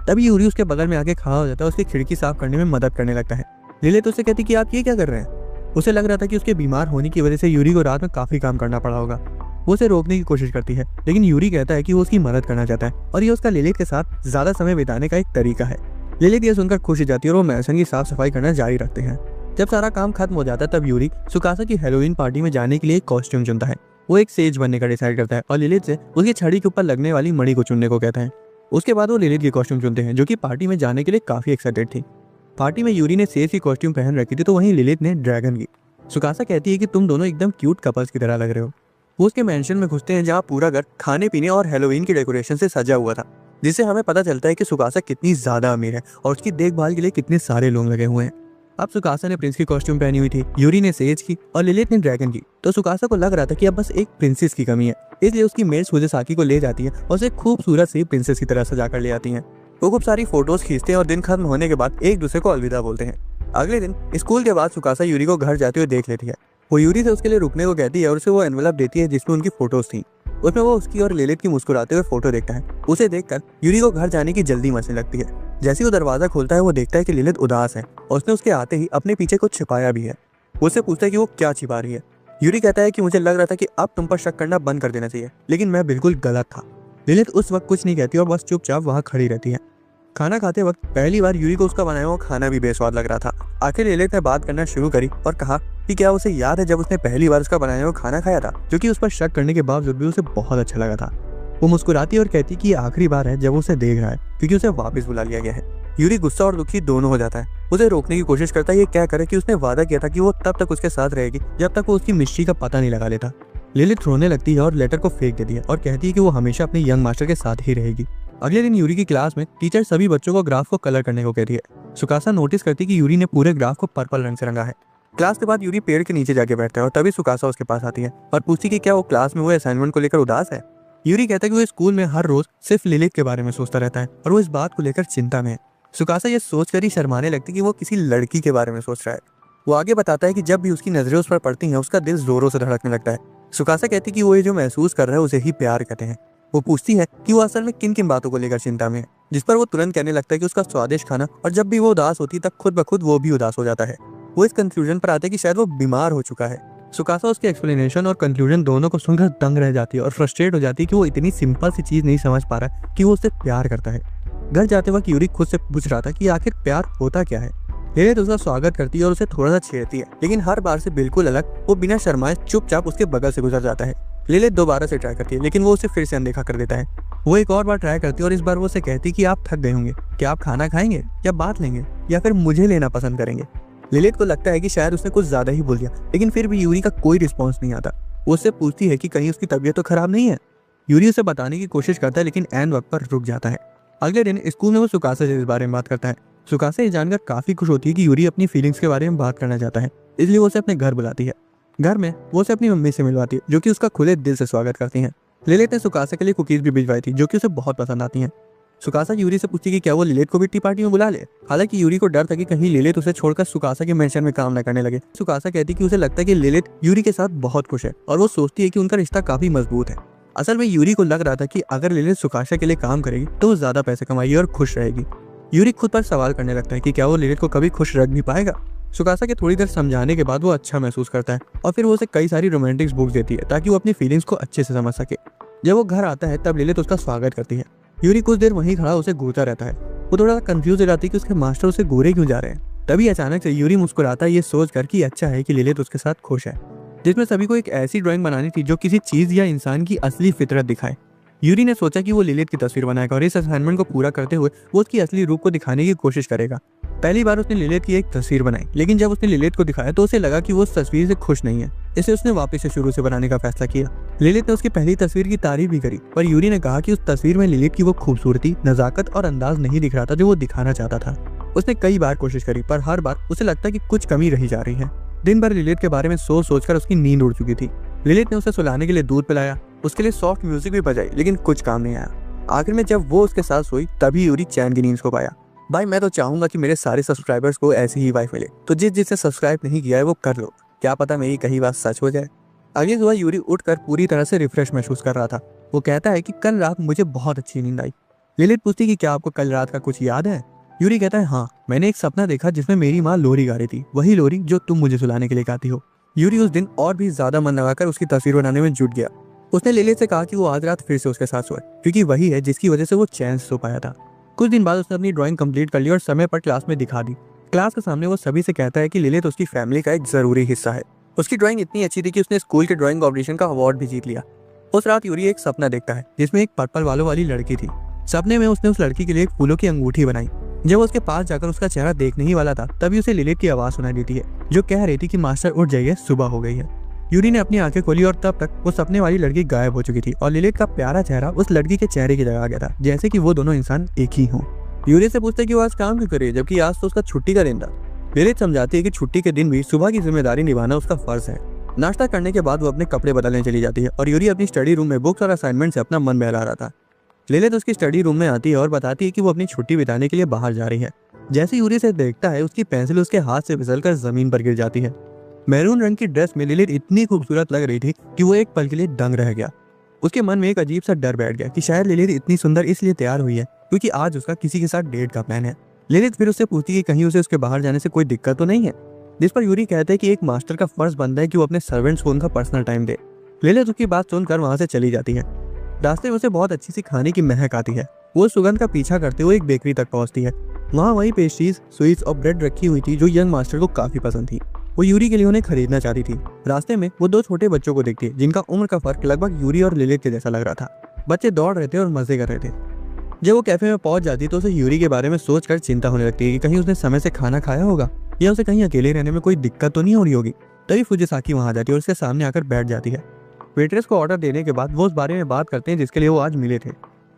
तभी यूरी उसके बगल में आके खड़ा हो जाता है, उसकी खिड़की साफ करने में मदद करने लगता है। लिलित उससे कहती कि आप ये क्या कर रहे हैं। उसे लग रहा था कि उसके बीमार होने की वजह से यूरी को रात में काफी काम करना पड़ा होगा। वो उसे रोकने की कोशिश करती है, लेकिन यूरी कहता है कि वो उसकी मदद करना चाहता है और ये उसका लिलित के साथ ज्यादा समय बिताने का एक तरीका है। लिलित ये सुनकर खुश हो जाती है और वो मैसन की साफ सफाई करना जारी रखते हैं। जब सारा काम खत्म हो जाता है तब यूरी सुकासा की हेलोवीन पार्टी में जाने के लिए एक कॉस्ट्यूम चुनता है। वो एक सेज बनने का डिसाइड करता है और लिलित से उसकी छड़ी के ऊपर लगने वाली मणि को चुनने को कहता है। उसके बाद वो लिलित की कॉस्ट्यूम चुनते हैं, जो कि पार्टी में जाने के लिए काफी एक्साइटेड थी। पार्टी में यूरी ने सेज की कॉस्ट्यूम पहन रखी थी तो वहीं लिलित ने ड्रैगन की। सुकासा कहती है कि तुम दोनों एकदम क्यूट कपल्स की तरह लग रहे हो। वो उसके मेंशन में घुसते हैं जहाँ पूरा घर खाने पीने और हेलोवीन की डेकोरेशन से सजा हुआ था, जिससे हमें पता चलता है कि सुकासा कितनी ज्यादा अमीर है और उसकी देखभाल के लिए कितने सारे लोग लगे हुए हैं। अब सुकासा ने प्रिंस की कॉस्ट्यूम पहनी हुई थी, यूरी ने सेज की और लिलित ने ड्रैगन की। तो सुकासा को लग रहा था कि अब बस एक प्रिंसेस की कमी है, इसलिए उसकी मेड सुजेसाकी को ले जाती है और उसे खूबसूरत सी प्रिंसेस की तरह सजा कर ले आती है। वो खूब सारी फोटोज खींचते हैं और दिन खत्म होने के बाद एक दूसरे को अलविदा बोलते हैं। अगले दिन स्कूल के बाद सुकासा यूरी को घर जाते हुए देख लेती है। वो यूरी से उसके लिए रुकने को कहती है और उसे वो एनवेलप देती है जिसमें उनकी फोटोज थी। उसमें वो उसकी और लिलित की मुस्कुराते हुए फोटो देखता है। उसे देखकर यूरी को घर जाने की जल्दी मचने लगती है। जैसे ही वो दरवाजा खोलता है वो देखता है कि लिलित उदास है और उसने उसके आते ही अपने पीछे कुछ छिपाया भी है। वो उससे पूछता है कि वो क्या छिपा रही है। यूरी कहता है कि मुझे लग रहा था कि अब तुम पर शक करना बंद कर देना चाहिए, लेकिन मैं बिल्कुल गलत था। लिलित उस वक्त कुछ नहीं कहती और बस चुपचाप वहाँ खड़ी रहती है। खाना खाते वक्त पहली बार यूरी को उसका बनाया हुआ खाना भी बेस्वाद लग रहा था। आखिर लिलित ने बात करना शुरू करी और कहा कि क्या उसे याद है जब उसने पहली बार उसका बनाया हुआ खाना खाया था, जो कि उस पर शक करने के बावजूद भी उसे बहुत अच्छा लगा था। वो मुस्कुराती और कहती कि ये आखिरी बार है जब उसे देख रहा है, क्योंकि उसे वापस बुला लिया गया है। यूरी गुस्सा और दुखी दोनों हो जाता है। उसे रोकने की कोशिश करता है, ये क्या करे कि उसने वादा किया था कि वो तब तक उसके साथ रहेगी जब तक वो उसकी मिस्ट्री का पता नहीं लगा लेता। लिलित रोने लगती है और लेटर को फेंक देती है और कहती है कि वो हमेशा अपने यंग मास्टर के साथ ही रहेगी। अगले दिन यूरी की क्लास में टीचर सभी बच्चों को ग्राफ को कलर करने को कहती है। सुकासा नोटिस करती है कि यूरी ने पूरे ग्राफ को पर्पल रंग से रंगा है। क्लास के बाद यूरी पेड़ के नीचे जाके बैठता है और तभी सुकासा उसके पास आती है और पूछती कि क्या वो क्लास में हुए असाइनमेंट को लेकर उदास है। यूरी कहता है कि वो स्कूल में हर रोज सिर्फ लिलित के बारे में सोचता रहता है और वो इस बात को लेकर चिंता में है। सुकासा ये सोचकर ही शर्माने लगती कि वो किसी लड़की के बारे में सोच रहा है। वो आगे बताता है कि जब भी उसकी नजरें उस पर पड़ती हैं उसका दिल जोरों से धड़कने लगता है। सुकासा कहती कि वो ये जो महसूस कर रहा है उसे ही प्यार कहते हैं। वो पूछती है कि वो असल में किन किन बातों को लेकर चिंता में है, जिस पर वो तुरंत कहने लगता है कि उसका स्वादिष्ट खाना, और जब भी वो उदास होती तब खुद ब खुद वो भी उदास हो जाता है। वो इस कंक्लूजन पर आते हैं कि शायद वो बीमार हो चुका है। सुकासा उसके एक्सप्लेनेशन और कंक्लूजन दोनों को सुनकर दंग रह जाती है और फ्रस्ट्रेट हो जाती है कि वो इतनी सिंपल सी चीज नहीं समझ पा रहा कि वो उससे प्यार करता है। घर जाते वक्त यूरी खुद से पूछ रहा था कि आखिर प्यार होता क्या है। लिलित उसका स्वागत करती है और उसे थोड़ा सा छेड़ती है, लेकिन हर बार से बिल्कुल अलग वो बिना शर्माए चुपचाप उसके बगल से गुजर जाता है। लिलित दोबारा से ट्राई करती है, लेकिन वो उसे फिर से अनदेखा कर देता है। वो एक और बार ट्राई करती है और इस बार वो उसे कहती कि आप थक गए होंगे, क्या आप खाना खाएंगे या बात लेंगे या फिर मुझे लेना पसंद करेंगे। लिलित को लगता है कि शायद उसने कुछ ज्यादा ही बोल दिया, लेकिन फिर भी यूरी का कोई रिस्पॉन्स नहीं आता। वो उससे पूछती है कि कहीं उसकी तबीयत तो खराब नहीं है। यूरी उसे बताने की कोशिश करता है, लेकिन एन वक्त पर रुक जाता है। अगले दिन स्कूल में वो सुकासा से इस बारे में बात करता है। सुकासा ये जानकर काफी खुश होती है कि यूरी अपनी फीलिंग्स के बारे में बात करना चाहता है, इसलिए वो उसे अपने घर बुलाती है। घर में वो उसे अपनी मम्मी से मिलवाती है, जो कि उसका खुले दिल से स्वागत करती हैं। लिलित ने सुकासा के लिए कुकीज भी भिजवाई थी, जो कि उसे बहुत पसंद आती हैं। सुकासा यूरी से पूछती कि क्या वो लिलित को भी टी पार्टी में बुला ले। हालांकि यूरी को डर था कि कहीं लिलित उसे छोड़कर सुकासा के मेंशन में काम न करने लगे। सुकासा कहती कि उसे लगता है कि लिलित यूरी के साथ बहुत खुश है और वो सोचती है कि उनका रिश्ता काफी मजबूत है। असल में यूरी को लग रहा था कि अगर लिलित सुकासा के लिए काम करेगी तो वो ज्यादा पैसे कमाएगी और खुश रहेगी। यूरी खुद पर सवाल करने लगता है कि क्या वो लिलित को कभी खुश रख भी पाएगा। सुकासा के थोड़ी देर समझाने के बाद वो अच्छा महसूस करता है और फिर वो उसे कई सारी रोमांटिक बुक्स देती है ताकि वो अपनी फीलिंग्स को अच्छे से समझ सके। जब वो घर आता है तब लिलित उसका स्वागत करती है। यूरी कुछ देर वहीं खड़ा उसे घूरता रहता है। वो थोड़ा कंफ्यूज हो जाती है कि उसके मास्टर उसे घूरे क्यों जा रहे हैं। तभी अचानक से यूरी मुस्कुराता है, ये सोच कर कि अच्छा है कि लिलित उसके साथ खुश है, जिसमें सभी को एक ऐसी ड्राइंग बनानी थी जो किसी चीज या इंसान की असली फितरत दिखाए। यूरी ने सोचा कि वो लिलित की तस्वीर बनाएगा और इस असाइनमेंट को पूरा करते हुए वो उसकी असली रूप को दिखाने की कोशिश करेगा। पहली बार उसने लिलित की एक तस्वीर बनाई, लेकिन जब उसने लिलित को दिखाया तो उसे लगा कि वो उस तस्वीर से खुश नहीं है, इसलिए उसने वापस से शुरू से बनाने का फैसला किया। लिलित ने उसकी पहली तस्वीर की तारीफ भी करी, पर यूरी ने कहा कि उस तस्वीर में लिलित की वो खूबसूरती, नजाकत और अंदाज नहीं दिख रहा था जो वो दिखाना चाहता था। उसने कई बार कोशिश करी, पर हर बार उसे लगता कि कुछ कमी रही जा रही है। दिन भर लिलित के बारे में सोच सोचकर उसकी नींद उड़ चुकी थी। लिलित ने उसे सुलाने के लिए दूध पिलाया, उसके लिए सॉफ्ट म्यूजिक भी बजाई, लेकिन कुछ काम नहीं आया। आखिर में जब वो उसके साथ सोई तभी यूरी चैन की नींद को पाया। भाई मैं तो चाहूंगा कि मेरे सारे सब्सक्राइबर्स को ऐसी ही वाइफ मिले, तो जिसने सब्सक्राइब नहीं किया है वो कर लो, क्या पता मेरी कहीं बात सच हो जाए। अगली सुबह यूरी उठकर पूरी तरह से रिफ्रेश महसूस कर रहा था। वो कहता है कि कल रात मुझे बहुत अच्छी नींद आई। लिलित पूछती कि क्या आपको कल रात का कुछ याद है? यूरी कहता है हाँ, मैंने एक सपना देखा जिसमें मेरी माँ लोरी गा रही थी, वही लोरी जो तुम मुझे सुलाने के लिए गाती हो। यूरी उस दिन और भी ज्यादा मन लगाकर उसकी तस्वीर बनाने में जुट गया। उसने लिलित से कहा कि वो आज रात फिर से उसके साथ सोए, क्योंकि वही है जिसकी वजह से वो चैन से सो पाया था। कुछ दिन बाद उसने अपनी ड्राइंग कंप्लीट कर ली और समय पर क्लास में दिखा दी। क्लास के सामने वो सभी से कहता है कि लिलित उसकी फैमिली का एक जरूरी हिस्सा है। उसकी ड्राइंग इतनी अच्छी थी कि उसने स्कूल के ड्राइंग कॉम्पिटिशन का अवार्ड भी जीत लिया। उस रात यूरी एक सपना देखता है जिसमें एक पर्पल बालों वाली लड़की थी। सपने में उसने उस लड़की के लिए एक फूलों की अंगूठी बनाई। जब वो उसके पास जाकर उसका चेहरा देखने ही वाला था, तभी उसे लिलित की आवाज सुनाई देती है जो कह रही थी कि मास्टर उठ जाइए, सुबह हो गई है। यूरी ने अपनी आंखें खोली और तब तक वो सपने वाली लड़की गायब हो चुकी थी और लिलित का प्यारा चेहरा उस लड़की के चेहरे की जगह आ गया था, जैसे कि वो दोनों इंसान एक ही हों। यूरी से पूछते कि वो आज काम क्यों करे जबकि आज तो उसका छुट्टी का दिन था। लिलित समझाती है कि छुट्टी के दिन भी सुबह की जिम्मेदारी निभाना उसका फर्ज है। नाश्ता करने के बाद वो अपने कपड़े बदलने चली जाती है और यूरी अपनी स्टडी रूम में बुक्स और असाइनमेंट से अपना मन बहला रहा था। लिलित उसकी स्टडी रूम में आती है और बताती है कि वो अपनी छुट्टी बिताने के लिए बाहर जा रही है। जैसे यूरी से देखता है, उसकी पेंसिल उसके हाथ से फिसलकर जमीन पर गिर जाती है। मैरून रंग की ड्रेस में लिलित इतनी खूबसूरत लग रही थी कि वो एक पल के लिए दंग रह गया। उसके मन में एक अजीब सा डर बैठ गया कि शायद लिलित इतनी सुंदर इसलिए तैयार हुई है क्योंकि आज उसका किसी के साथ डेट का प्लान है। लिलित फिर उससे पूछती कि कहीं उसे उसके बाहर जाने से कोई दिक्कत तो नहीं है, जिस पर यूरी कहते हैं कि एक मास्टर का फर्ज बनता है कि वो अपने सर्वेंट्स को उनका पर्सनल टाइम दे। लिलित उसकी बात सुनकर वहां से चली जाती है। रास्ते में उसे बहुत अच्छी सी खाने की महक आती है। वो सुगंध का पीछा करते हुए एक बेकरी तक पहुंचती है। वहाँ वही पेस्ट्रीज, स्वीट्स और ब्रेड रखी हुई थी जो यंग मास्टर को काफी पसंद थी। वो यूरी के लिए उन्हें खरीदना चाहती थी। रास्ते में वो दो छोटे बच्चों को देखती है जिनका उम्र का फर्क लगभग यूरी और लिलित के जैसा लग रहा था। बच्चे दौड़ रहे थे और मजे कर रहे थे। जब वो कैफे में पहुंच जाती तो उसे यूरी के बारे में सोचकर चिंता होने लगती है कि कहीं उसने समय से खाना खाया होगा या उसे कहीं अकेले रहने में कोई दिक्कत तो नहीं हो रही होगी। तभी फुजिसाकी वहां जाती है और उसके सामने आकर बैठ जाती है। वेट्रेस को ऑर्डर देने के बाद वो उस बारे में बात करते हैं जिसके लिए वो आज मिले थे।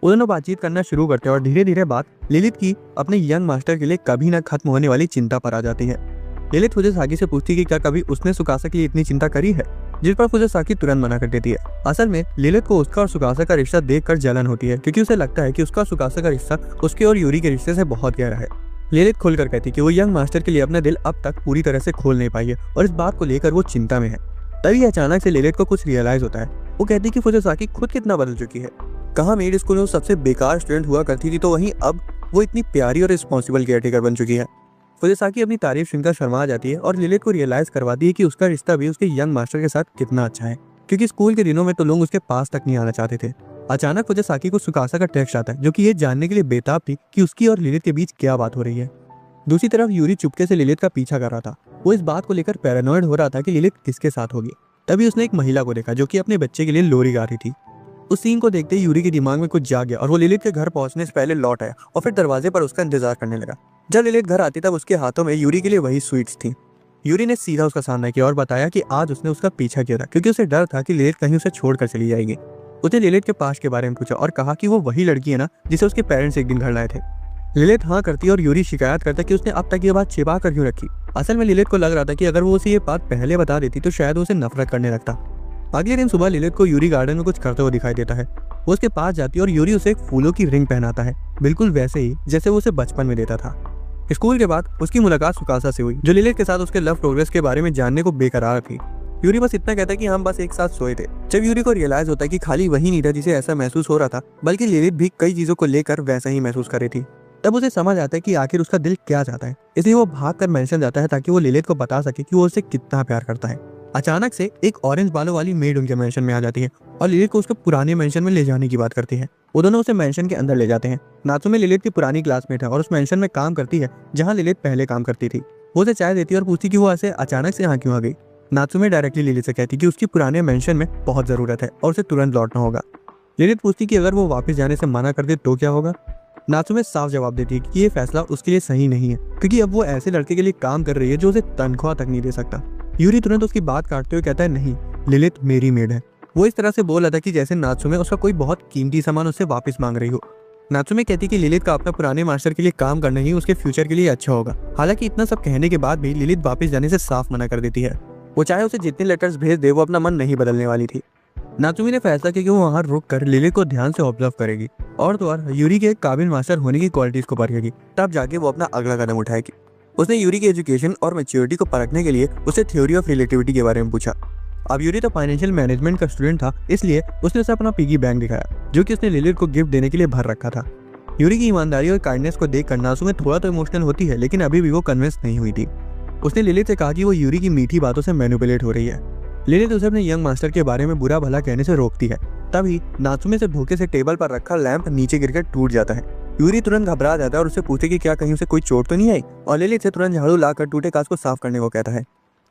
वो दोनों बातचीत करना शुरू करते हैं और धीरे धीरे बात लिलित की अपने यंग मास्टर के लिए कभी न खत्म होने वाली चिंता पर आ जाती है। लिलित फुजिसाकी से पूछती कि क्या कभी उसने सुकासा के लिए इतनी चिंता करी है, जिस पर फुजिसाकी तुरंत मना कर देती है। असल में लिलित को उसका और सुकासा का रिश्ता देखकर जलन होती है क्योंकि उसे लगता है कि उसका सुकासा का रिश्ता उसके और यूरी के रिश्ते से बहुत गहरा है। लिलित खुलकर कहती कि वो यंग मास्टर के लिए अपना दिल अब तक पूरी तरह से खोल नहीं पाई है और इस बात को लेकर वो चिंता में है। तभी अचानक से लिलित को कुछ रियलाइज होता है। वो कहती कि फुजिसाकी खुद कितना बदल चुकी है। कहाँ मेड स्कूल में वो सबसे बेकार स्टूडेंट हुआ करती थी, तो वहीं अब वो इतनी प्यारी और रिस्पॉन्सिबल केयरटेकर बन चुकी है। फुजिसाकी अपनी तारीफ सुनकर शर्मा जाती है और लिलित को रियलाइज करवाती है कि उसका रिश्ता भी उसके यंग मास्टर के साथ कितना अच्छा है, क्योंकि स्कूल के दिनों में तो लोग उसके पास तक नहीं आना चाहते थे। अचानक फुजिसाकी को सुकासा का टेक्स्ट आता है जो कि ये जानने के लिए बेताब थी कि उसकी और लिलित के बीच क्या बात हो रही है। दूसरी तरफ यूरी चुपके से लिलित का पीछा कर रहा था। वो इस बात को लेकर पैरानॉइड हो रहा था कि लिलित किसके साथ होगी। तभी उसने एक महिला को देखा जो कि अपने बच्चे के लिए लोरी गा रही थी। उस सीन को देखते ही यूरी के दिमाग में कुछ जाग गया और वो लिलित के घर पहुंचने से पहले लौट आया और फिर दरवाजे पर उसका इंतजार करने लगा। जब लिलित घर आती तब उसके हाथों में यूरी के लिए वही स्वीट्स थी। यूरी ने सीधा उसका सामना किया और बताया कि आज उसने उसका पीछा किया था क्योंकि उसे डर था कि लिलित कहीं उसे छोड़कर चली जाएगी। उसने लिलित के पास के बारे में पूछा और कहा कि वो वही लड़की है ना जिसे उसके पेरेंट्स एक दिन घर लाए थे। लिलित हाँ करती और यूरी शिकायत करता कि उसने अब तक ये बात छिपा कर क्यों रखी। असल में लिलित को लग रहा था कि अगर वो उसे ये बात पहले बता देती तो शायद उसे नफरत करने लगता। अगले दिन सुबह लिलित को यूरी गार्डन में कुछ करते हुए दिखाई देता है। वो उसके पास जाती है और यूरी उसे एक फूलों की रिंग पहनाता है, बिल्कुल वैसे ही जैसे वो उसे बचपन में देता था। स्कूल के बाद उसकी मुलाकात सुकासा से हुई जो लिलित के साथ उसके लव प्रोग्रेस के बारे में जानने को बेकरार थी। यूरी बस इतना कहता है कि हम बस एक साथ सोए थे। जब यूरी को रियलाइज होता है कि खाली वही नहीं था जिसे ऐसा महसूस हो रहा था, बल्कि लिलित भी कई चीजों को लेकर वैसा ही महसूस कर रही थी, तब उसे समझ आता है कि आखिर उसका दिल क्या चाहता है। इसलिए वो भागकर मेंशन जाता है ताकि वो लिलित को बता सके कि वो उसे कितना प्यार करता है। अचानक से एक ऑरेंज बालों वाली मेड उनके मेंशन में आ जाती है और लिलित को उसके पुराने मेंशन में ले जाने की बात करती है। वो दोनों उसे मेंशन के अंदर ले जाते हैं। नात्सुमे लिलित की पुरानी क्लासमेट है और उस मेंशन में काम करती है जहाँ लिलित पहले काम करती थी। वो उसे चाय देती है और पूछती कि वो ऐसे अचानक से यहाँ क्यों आ गई। नात्सुमे डायरेक्टली लिलित से कहती कि उसकी पुराने मेंशन में बहुत जरूरत है और उसे तुरंत लौटना होगा। लिलित पूछती कि अगर वो वापस जाने से मना कर दे तो क्या होगा। नात्सुमे साफ जवाब देती है कि ये फैसला उसके लिए सही नहीं है क्योंकि अब वो ऐसे लड़के के लिए काम कर रही है जो उसे तनख्वाह तक नहीं दे सकता। यूरी तुरंत उसकी बात काटते हुए कहता है नहीं, लिलित मेरी मेड है। वो इस तरह से बोल रहा था कि जैसे नात्सुमे उसका कोई बहुत कीमती सामान उससे वापस मांग रही हो। नात्सुमे कहती कि लिलित का अपना पुराने मास्टर के लिए काम करना ही उसके फ्यूचर के लिए अच्छा होगा। हालांकि इतना सब कहने के बाद भी लिलित वापस जाने से साफ मना कर देती है। वो चाहे उसे जितने लेटर्स भेज दे वो अपना मन नहीं बदलने वाली थी। नात्सुमे ने फैसला किया कि वो वहां रुक कर लिलित को ध्यान से ऑब्जर्व करेगी और तो और यूरी के एक काबिल मास्टर होने की क्वालिटीज को परखेगी, तब जाके वो अपना अगला कदम उठाएगी। उसने यूरी की एजुकेशन और मैच्योरिटी को परखने के लिए उसे थ्योरी ऑफ रिलेटिविटी के बारे में पूछा। अब यूरी तो फाइनेंशियल मैनेजमेंट का स्टूडेंट था, इसलिए उसने उसे अपना पिगी बैंक दिखाया जो कि उसने लिलित को गिफ्ट देने के लिए भर रखा था। यूरी की ईमानदारी और काइंडनेस को देखकर नासुमे थोड़ा तो इमोशनल होती है, लेकिन अभी भी वो कन्विंस नहीं हुई थी। उसने लिलित से कहा कि वो यूरी की मीठी बातों से मैनिपुलेट हो रही है। लिलित उसे अपने यंग मास्टर के बारे में बुरा भला कहने से रोकती है। तभी नासुमे से धोखे से टेबल पर रखा लैंप नीचे गिरकर टूट जाता है। यूरी तुरंत घबरा जाता है और उससे पूछे कि क्या कहीं उसे कोई चोट तो नहीं आई, और लिलित से तुरंत झाड़ू लाकर टूटे कांच को साफ करने को कहता है।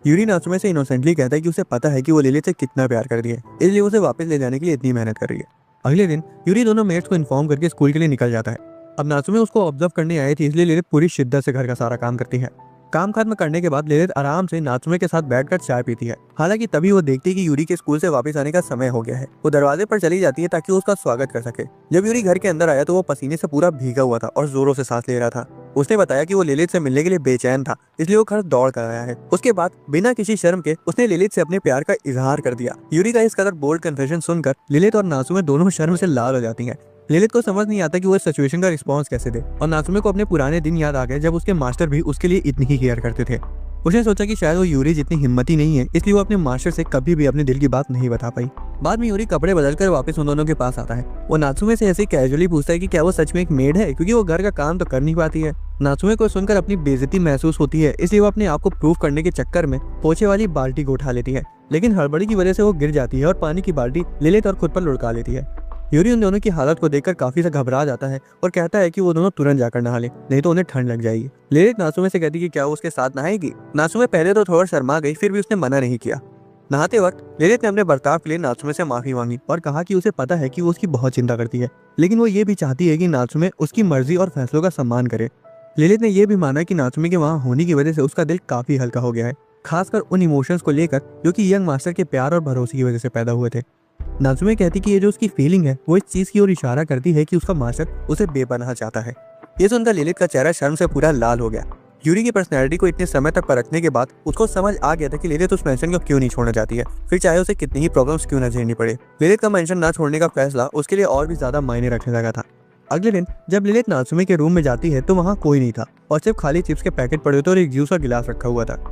यूरी नासुमे से इनोसेंटली कहता है कि उसे पता है कि वो लिलित से कितना प्यार कर रही है, इसलिए उसे वापस ले जाने के लिए इतनी मेहनत कर रही है। अगले दिन यूरी दोनों मेट्स को इन्फॉर्म करके स्कूल के लिए निकल जाता है। अब नासुमे उसको ऑब्जर्व करने आई थी, इसलिए लिलित पूरी शिद्दत से घर का सारा काम करती है। काम खत्म करने के बाद लिलित आराम से नासुमे के साथ बैठकर चाय पीती है। हालांकि तभी वो देखती है कि यूरी के स्कूल से वापस आने का समय हो गया है। वो दरवाजे पर चली जाती है ताकि वो उसका स्वागत कर सके। जब यूरी घर के अंदर आया तो वो पसीने से पूरा भीगा हुआ था और जोरों से सांस ले रहा था। उसने बताया कि वो लिलित से मिलने के लिए बेचैन था, इसलिए वो घर दौड़ कर आया है। उसके बाद बिना किसी शर्म के उसने लिलित से अपने प्यार का इजहार कर दिया। यूरी का इस कदर बोल्ड कन्फेशन सुनकर लिलित और नासुमे दोनों शर्म से लाल हो जाती हैं। लिलित को समझ नहीं आता कि वो इस सिचुएशन का रिस्पॉन्स कैसे दे, और नासुमे को अपने पुराने दिन याद आ गए जब उसके मास्टर भी उसके लिए इतनी ही केयर करते थे। उसने सोचा कि शायद वो यूरी जितनी हिम्मती नहीं है, इसलिए वो अपने मास्टर से कभी भी अपने दिल की बात नहीं बता पाई। बाद में यूरी कपड़े बदलकर वापस उन दोनों के पास आता है। वो नासुमे से ऐसे कैजुअली पूछता है कि क्या वो सच में एक मेड है, क्योंकि वो घर का काम तो कर नहीं पाती है। नासुमे को सुनकर अपनी बेइज्जती महसूस होती है, इसलिए वो अपने आप को प्रूव करने के चक्कर में पोछे वाली बाल्टी को उठा लेती है, लेकिन हड़बड़ी की वजह से वो गिर जाती है और पानी की बाल्टी लिलित और खुद पर लुढ़का लेती है। यूरी उन दोनों की हालत को देखकर काफी से घबरा जाता है और कहता है कि वो दोनों तुरंत जाकर नहा ले, नहीं तो उन्हें ठंड लग जाएगी। लिलित नासुमे से कहती कि क्या वो उसके साथ नहाएगी। नासुमे पहले तो थोड़ा शर्मा गई, फिर भी उसने मना नहीं किया। नहाते वक्त लिलित ने अपने बर्ताव के लिए नासुमे से माफी मांगी और कहा कि उसे पता है कि वो उसकी बहुत चिंता करती है, लेकिन वो ये भी चाहती है कि नासुमे उसकी मर्जी और फैसलों का सम्मान करे। लिलित ने यह भी माना कि नासुमे के वहाँ होने की वजह से उसका दिल काफी हल्का हो गया है, खासकर उन इमोशंस को लेकर जो कि यंग मास्टर के प्यार और भरोसे की वजह से पैदा हुए थे। नासुमे कहती कि ये जो उसकी फीलिंग है वो इस चीज की ओर इशारा करती है कि उसका मास्टर उसे बेपनाह चाहता है। ये सुनकर लिलित का चेहरा शर्म से पूरा लाल हो गया। यूरी की पर्सनैलिटी को इतने समय तक परखने के बाद उसको समझ आ गया था कि लिलित उस मेंशन को क्यों नहीं छोड़ना चाहती है, फिर चाहे उसे कितनी ही प्रॉब्लम्स क्यों न झेलनी पड़े। लिलित का मेंशन ना छोड़ने का फैसला उसके लिए और भी ज्यादा मायने रखने लगा था। अगले दिन जब लिलित नासुमे के रूम में जाती है तो वहाँ कोई नहीं था और सिर्फ खाली चिप्स के पैकेट पड़े थे और एक जूस का गिलास रखा हुआ था।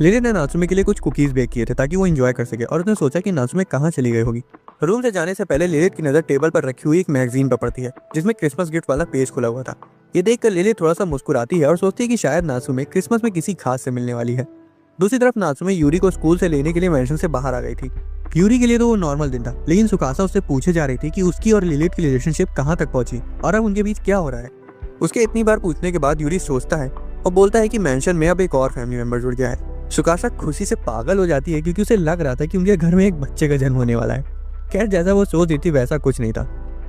लिलित ने नासुमे के लिए कुछ कुकीज बेक किए थे ताकि वो एंजॉय कर सके, और उसने सोचा कि नासुमे कहाँ चली गई होगी। रूम से जाने से पहले लिलित की नजर टेबल पर रखी हुई एक मैगजीन पर पड़ती है जिसमें क्रिसमस गिफ्ट वाला पेज खुला हुआ था। ये देखकर लिलित थोड़ा सा मुस्कुराती है और सोचती है कि शायद नासुमे क्रिसमस में किसी खास से मिलने वाली है। दूसरी तरफ नासुमे यूरी को स्कूल से लेने के लिए मेंशन से बाहर आ गई थी। यूरी के लिए तो वो नॉर्मल दिन था, लेकिन सुकासा उससे पूछे जा रही थी कि उसकी और लिलित की रिलेशनशिप कहाँ तक पहुंची और अब उनके बीच क्या हो रहा है। उसके इतनी बार पूछने के बाद यूरी सोचता है और बोलता है कि मेंशन में अब एक और फैमिली मेंबर जुड़ गया है। सुकासा खुशी से पागल हो जाती है क्योंकि उसे लग रहा था कि उनके घर में एक बच्चे का जन्म होने वाला है। खैर, जैसा वो सोच रही थी वैसा कुछ नहीं था।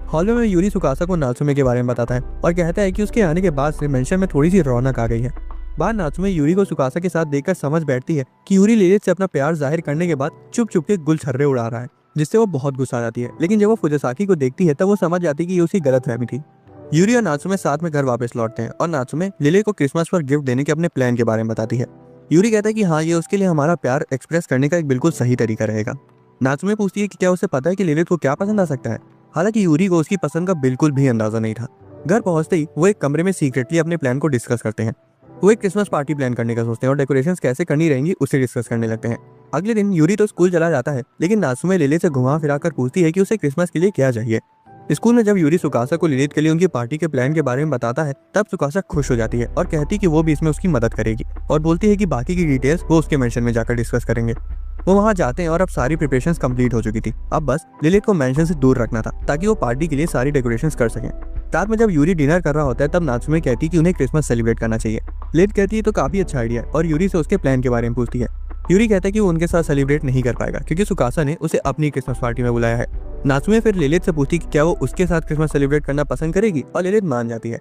हॉल में यूरी सुकासा को नासुमे के बारे में बताता है और कहता है कि उसके आने के बाद से मेंशन में थोड़ी सी रौनक आ गई है। बाहर नासुमे यूरी को सुकासा के साथ देखकर समझ बैठती है कि यूरी लिलित से अपना प्यार जाहिर करने के बाद चुप चुप के गुलछर्रे उड़ा रहा है, जिससे वो बहुत गुस्सा जाती है। लेकिन जब वो फुजिसाकी को देखती है तब वो समझ जाती है कि ये उसकी गलतफहमी थी। यूरी और नासुमे साथ में घर वापस लौटते हैं और नासुमे लिलित को क्रिसमस पर गिफ्ट देने के अपने प्लान के बारे में बताती है। यूरी कहता है कि हाँ, ये उसके लिए हमारा प्यार एक्सप्रेस करने का एक बिल्कुल सही तरीका रहेगा। नासुमे पूछती है कि क्या उसे पता है कि लिलित को क्या पसंद आ सकता है। हालांकि यूरी को उसकी पसंद का बिल्कुल भी अंदाजा नहीं था। घर पहुंचते ही वो एक कमरे में सीक्रेटली अपने प्लान को डिस्कस करते हैं। वो एक क्रिसमस पार्टी प्लान करने का सोचते हैं और डेकोरेशंस कैसे करनी रहेंगी उसे डिस्कस करने लगते हैं। अगले दिन यूरी तो स्कूल चला जाता है, लेकिन नासुमे लिलित से घुमा फिरा कर पूछती है कि उसे क्रिसमस के लिए क्या चाहिए। स्कूल में जब यूरी सुकासा को लिलित के लिए उनकी पार्टी के प्लान के बारे में बताता है तब सुकासा खुश हो जाती है और कहती है कि वो भी इसमें उसकी मदद करेगी, और बोलती है कि बाकी की डिटेल्स वो उसके मेंशन में जाकर डिस्कस करेंगे। वो वहाँ जाते हैं और अब सारी प्रिपरेशंस कंप्लीट हो चुकी थी। अब बस लिलित को मेंशन से दूर रखना था ताकि वो पार्टी के लिए सारी डेकोरेशंस कर सकें। रात में जब यूरी डिनर कर रहा होता है तब नासुमे कहती है कि उन्हें क्रिसमस सेलिब्रेट करना चाहिए। लिलित कहती है तो काफी अच्छा आइडिया है और यूरी से उसके प्लान के बारे में पूछती है। यूरी कहता है कि वो उनके साथ सेलिब्रेट नहीं कर पाएगा क्योंकि सुकासा ने उसे अपनी क्रिसमस पार्टी में बुलाया है। नासुमे फिर लिलित से पूछती कि क्या वो उसके साथ क्रिसमस सेलिब्रेट करना पसंद करेगी और लिलित मान जाती है।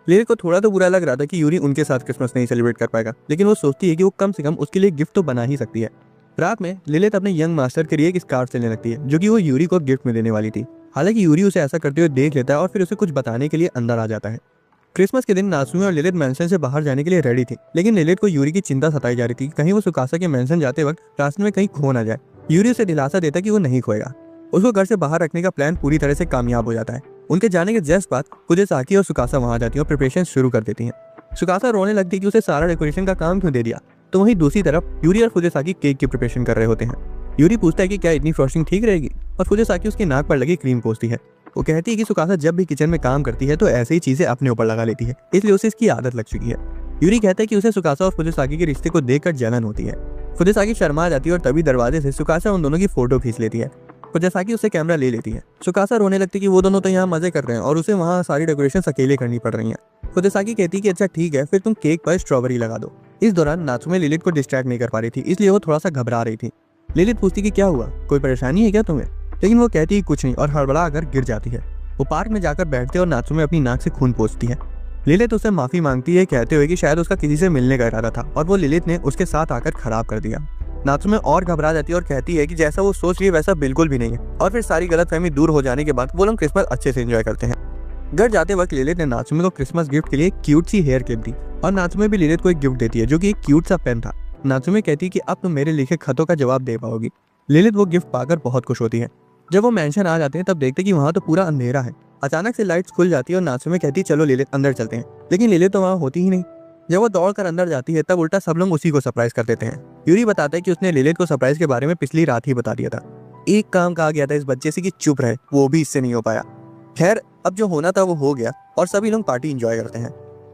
लिलित को थोड़ा तो बुरा लग रहा था कि यूरी उनके साथ क्रिसमस नहीं सेलिब्रेट कर पाएगा, लेकिन वो सोचती है कि वो कम से कम उसके लिए गिफ्ट तो बना ही सकती है। रात में लिलित अपने यंग मास्टर के लिए एक स्कार्फ लेने लगती है जो कि वो यूरी को गिफ्ट में देने वाली थी। हालांकि यूरी उसे ऐसा करते हुए देख लेता है और फिर उसे कुछ बताने के लिए अंदर आ जाता है। क्रिसमस के दिन नासुमे और लिलित मेंशन से बाहर जाने के लिए रेडी थी, लेकिन लिलित को यूरी की चिंता सताई जा रही थी कहीं वो सुकासा के मेंशन जाते वक्त रास्ते में कहीं खो ना जाए। यूरी उसे दिलासा देता कि वो नहीं खोएगा। उसको घर से बाहर रखने का प्लान पूरी तरह से कामयाब हो जाता है। उनके जाने के जस्ट बाद फुजिसाकी और सुकासा वहां जाती है और प्रिपरेशन शुरू कर देती हैं। सुकासा रोने लगती है कि उसे सारा डेकोरेशन का काम क्यों दे दिया। तो वहीं दूसरी तरफ यूरी और फुजिसाकी केक की प्रिपरेशन कर रहे होते हैं। यूरी पूछता है कि क्या इतनी फ्रॉस्टिंग ठीक रहेगी और फुजिसाकी उसकी नाक पर लगी क्रीम पोंछती है। वो कहती है कि सुकासा जब भी किचन में काम करती है तो ऐसे ही चीजें अपने ऊपर लगा लेती है, इसलिए उसे इसकी आदत लग चुकी है। यूरी कहता है कि उसे सुकासा और फुजिसाकी के रिश्ते को देखकर जलन होती है। फुजिसाकी शर्मा जाती है और तभी दरवाजे से सुकासा उन दोनों की फोटो खींच लेती है। फुजिसाकी उससे कैमरा ले लेती है। सुकासा रोने लगती है कि वो दोनों तो यहाँ मजे कर रहे हैं और उसे वहाँ सारी डेकोरेशन अकेले करनी पड़ रही है। फुजिसाकी कहती है कि अच्छा ठीक है, फिर तुम केक पर स्ट्रॉबेरी लगा दो। इस दौरान नात्सुमे लिलित को डिस्ट्रैक्ट नहीं कर पा रही थी, इसलिए वो थोड़ा सा घबरा रही थी। लिलित पूछती कि क्या हुआ, कोई परेशानी है क्या तुम्हें, लेकिन वो कहती है कुछ नहीं और हड़बड़ा कर गिर जाती है। वो पार्क में जाकर बैठते और नात्सुमे अपनी नाक से खून पोंछती है। लिलित उससे माफी मांगती है, कहते हुए कि शायद उसका किसी से मिलने का इरादा था और वो लिलित ने उसके साथ आकर खराब कर दिया। नात्सुमे और घबरा जाती है और कहती है कि जैसा वो सोच रही है वैसा बिल्कुल भी नहीं है। और फिर सारी गलतफहमी दूर हो जाने के बाद वो लोग क्रिसमस अच्छे से एंजॉय करते हैं। घर जाते वक्त लिलित ने नात्सुमे को क्रिसमस गिफ्ट के लिए एक क्यूट सी हेयर क्लिप दी और नात्सुमे भी लिलित को एक गिफ्ट देती है जो कि एक क्यूट सा पेन था। नात्सुमे कहती है कि अब तुम मेरे लिखे खतों का जवाब दे पाओगी। लिलित वो गिफ्ट पाकर बहुत खुश होती है। जब वो मेंशन आ जाते हैं तब देखते हैं कि वहाँ तो पूरा अंधेरा है। अचानक से लाइट्स खुल जाती है और नात्सुमे कहती है चलो लिलित अंदर चलते हैं, लेकिन लिलित तो वहाँ होती ही नहीं। जब वो दौड़कर अंदर जाती है तब उल्टा सब लोग उसी को सरप्राइज कर देते हैं। यूरी बताता है कि उसने लिलित को सरप्राइज के बारे में पिछली रात ही बता दिया था। एक काम कहा गया था इस बच्चे से कि चुप रहे, वो भी इससे नहीं हो पाया। खैर अब जो होना था वो हो गया और सभी लोग पार्टी एंजॉय करते हैं।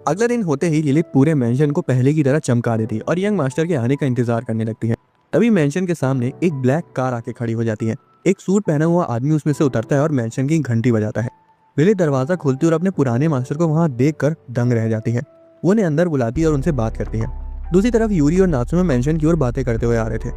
अगले दिन होते ही लिलित पूरे मेंशन को पहले की तरह चमका देती है और यंग मास्टर के आने का इंतजार करने लगती है। तभी मेंशन के सामने एक ब्लैक कार आके खड़ी हो जाती है। एक सूट पहना हुआ आदमी उसमें से उतरता है और मेंशन की घंटी बजाता है। लिलित दरवाजा खोलती है और अपने पुराने मास्टर को वहां देखकर दंग रह जाती है। वो उन्हें अंदर बुलाती है और उनसे बात करती है। दूसरी तरफ यूरी और नात्सुमे मेंशन की ओर बातें करते हुए आ रहे थे।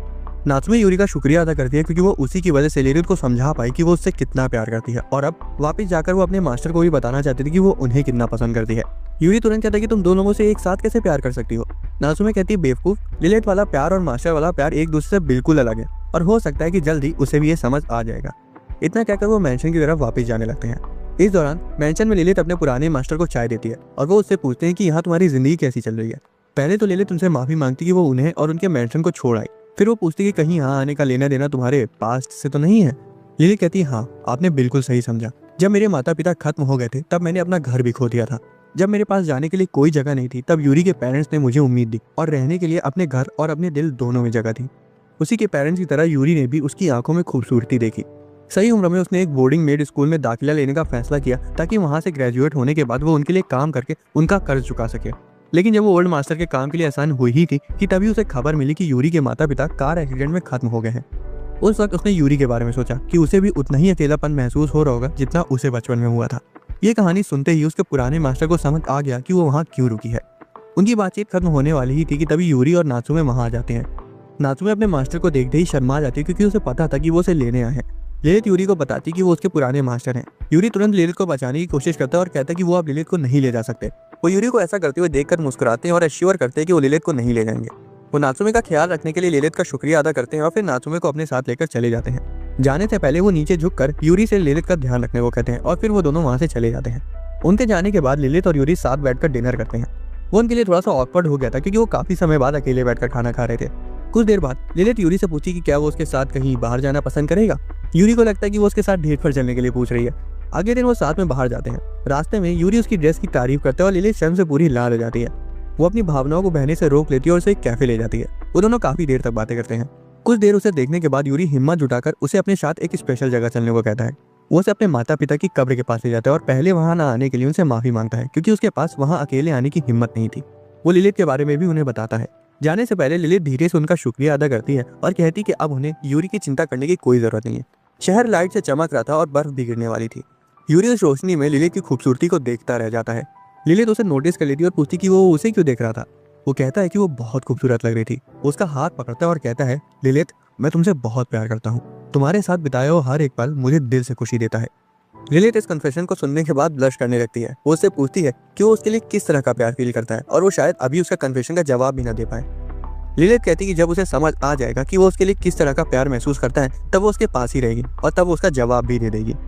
नात्सुमे यूरी का शुक्रिया अदा करती है क्योंकि वो उसी की वजह से लिलित को समझा पाई कि वो उससे कितना प्यार करती है और अब वापस जाकर वो अपने मास्टर को भी बताना चाहती थी कि वो उन्हें कितना पसंद करती है। यूरी तुरंत कहता है कि तुम दो लोगों से एक साथ कैसे प्यार कर सकती हो। नात्सुमे कहती है बेवकूफ, लिलित वाला प्यार और मास्टर वाला प्यार एक दूसरे से बिल्कुल अलग है और हो सकता है कि जल्द ही उसे भी ये समझ आ जाएगा। इतना कहकर वो मेंशन की तरफ वापस जाने लगते हैं। इस दौरान मेंशन में लिलित अपने पुराने मास्टर को चाय देती है और वो उससे पूछते हैं कि यहाँ तुम्हारी जिंदगी कैसी चल रही है। पहले तो लिलित उनसे माफी मांगती कि वो उन्हें और उनके मेंशन को छोड़ आई। फिर वो पूछती कि कहीं यहाँ आने का लेना देना तुम्हारे पास्ट से तो नहीं है। लिलित कहती हाँ, आपने बिल्कुल सही समझा। जब मेरे माता पिता खत्म हो गए थे तब मैंने अपना घर भी खो दिया था। जब मेरे पास जाने के लिए कोई जगह नहीं थी तब यूरी के पेरेंट्स ने मुझे उम्मीद दी और रहने के लिए अपने घर और अपने दिल दोनों में जगह थी। उसी के पेरेंट्स की तरह यूरी ने भी उसकी आंखों में खूबसूरती देखी। सही उम्र में उसने एक बोर्डिंग मेड स्कूल में दाखिला लेने का फैसला किया ताकि वहां से ग्रेजुएट होने के बाद वो उनके लिए काम करके उनका कर्ज चुका सके। लेकिन जब वो ओल्ड मास्टर के काम के लिए आसान हुई ही थी कि तभी उसे खबर मिली कि यूरी के माता पिता कार एक्सीडेंट में खत्म हो गए हैं। उस वक्त उसने यूरी के बारे में सोचा कि उसे भी उतना ही अकेलापन महसूस हो रहा होगा जितना उसे बचपन में हुआ था। ये कहानी सुनते ही उसके पुराने मास्टर को समझ आ गया कि वो वहाँ क्यों रुकी है। उनकी बातचीत खत्म होने वाली ही थी कि तभी यूरी और नात्सुमे वहाँ आ जाते हैं। नात्सुमे अपने मास्टर को देखते ही शर्मा जाती है क्योंकि उसे पता था कि वो उसे लेने आए हैं। लिलित यूरी को बताती कि वो उसके पुराने मास्टर हैं। यूरी तुरंत लिलित को बचाने की कोशिश करता है और कहता है कि वो अब लिलित को नहीं ले जा सकते। वो यूरी को ऐसा करते हुए देखकर मुस्कुराते हैं और एश्योर करते हैं कि वो लिलित को नहीं ले जाएंगे। वो नात्सुमे का ख्याल रखने के लिए लिलित का शुक्रिया अदा करते हैं और फिर नात्सुमे को अपने साथ लेकर चले जाते हैं। जाने से पहले वो नीचे झुककर यूरी से लिलित का ध्यान रखने को कहते हैं और फिर वो दोनों वहाँ से चले जाते हैं। उनके जाने के बाद लिलित और यूरी साथ बैठकर डिनर करते हैं। वो उनके लिए थोड़ा सा ऑकवर्ड हो गया था क्योंकि वो काफी समय बाद अकेले बैठकर खाना खा रहे थे। कुछ देर बाद लिलित यूरी से पूछी कि क्या वो उसके साथ कहीं बाहर जाना पसंद करेगा। यूरी को लगता है कि वो उसके साथ डेट पर चलने के लिए पूछ रही है। अगले दिन वो साथ में बाहर जाते हैं। रास्ते में यूरी उसकी ड्रेस की तारीफ करता है और लिलित शर्म से पूरी लाल हो जाती है। वो अपनी भावनाओं को बहने से रोक लेती है और उसे एक कैफे ले जाती है। वो दोनों काफी देर तक बातें करते हैं। कुछ देर उसे देखने के बाद यूरी हिम्मत जुटाकर उसे अपने साथ एक स्पेशल जगह चलने को कहता है। वो उसे अपने माता पिता की कब्र के पास ले जाता है और पहले वहां ना आने के लिए उनसे माफी मांगता है क्योंकि उसके पास वहां अकेले आने की हिम्मत नहीं थी। वो लिलित के बारे में भी उन्हें बताता है। जाने से पहले लिलित धीरे से उनका शुक्रिया अदा करती है और कहती कि अब उन्हें यूरी की चिंता करने की कोई जरूरत नहीं है। शहर लाइट से चमक रहा था और बर्फ भी गिरने वाली थी। यूरी उस रोशनी में लिलित की खूबसूरती को देखता रह जाता है। लिलित उसे नोटिस कर लेती है और पूछती कि वो उसे क्यों देख रहा था। वो कहता है कि वो बहुत खूबसूरत लग रही थी। वो उसका हाथ पकड़ता है और कहता है लिलित, मैं तुमसे बहुत प्यार करता हूँ। तुम्हारे साथ बिताया हुआ हर एक पल मुझे दिल से खुशी देता है। लिलित इस कन्फेशन को सुनने के बाद ब्लश करने लगती है। वो उससे पूछती है कि वो उसके लिए किस तरह का प्यार फील करता है और वो शायद अभी उसका कन्फेशन का जवाब भी ना दे पाए। लिलित कहती कि जब उसे समझ आ जाएगा कि वो उसके लिए किस तरह का प्यार महसूस करता है तब वो उसके पास ही रहेगी और तब वो उसका जवाब भी दे देगी।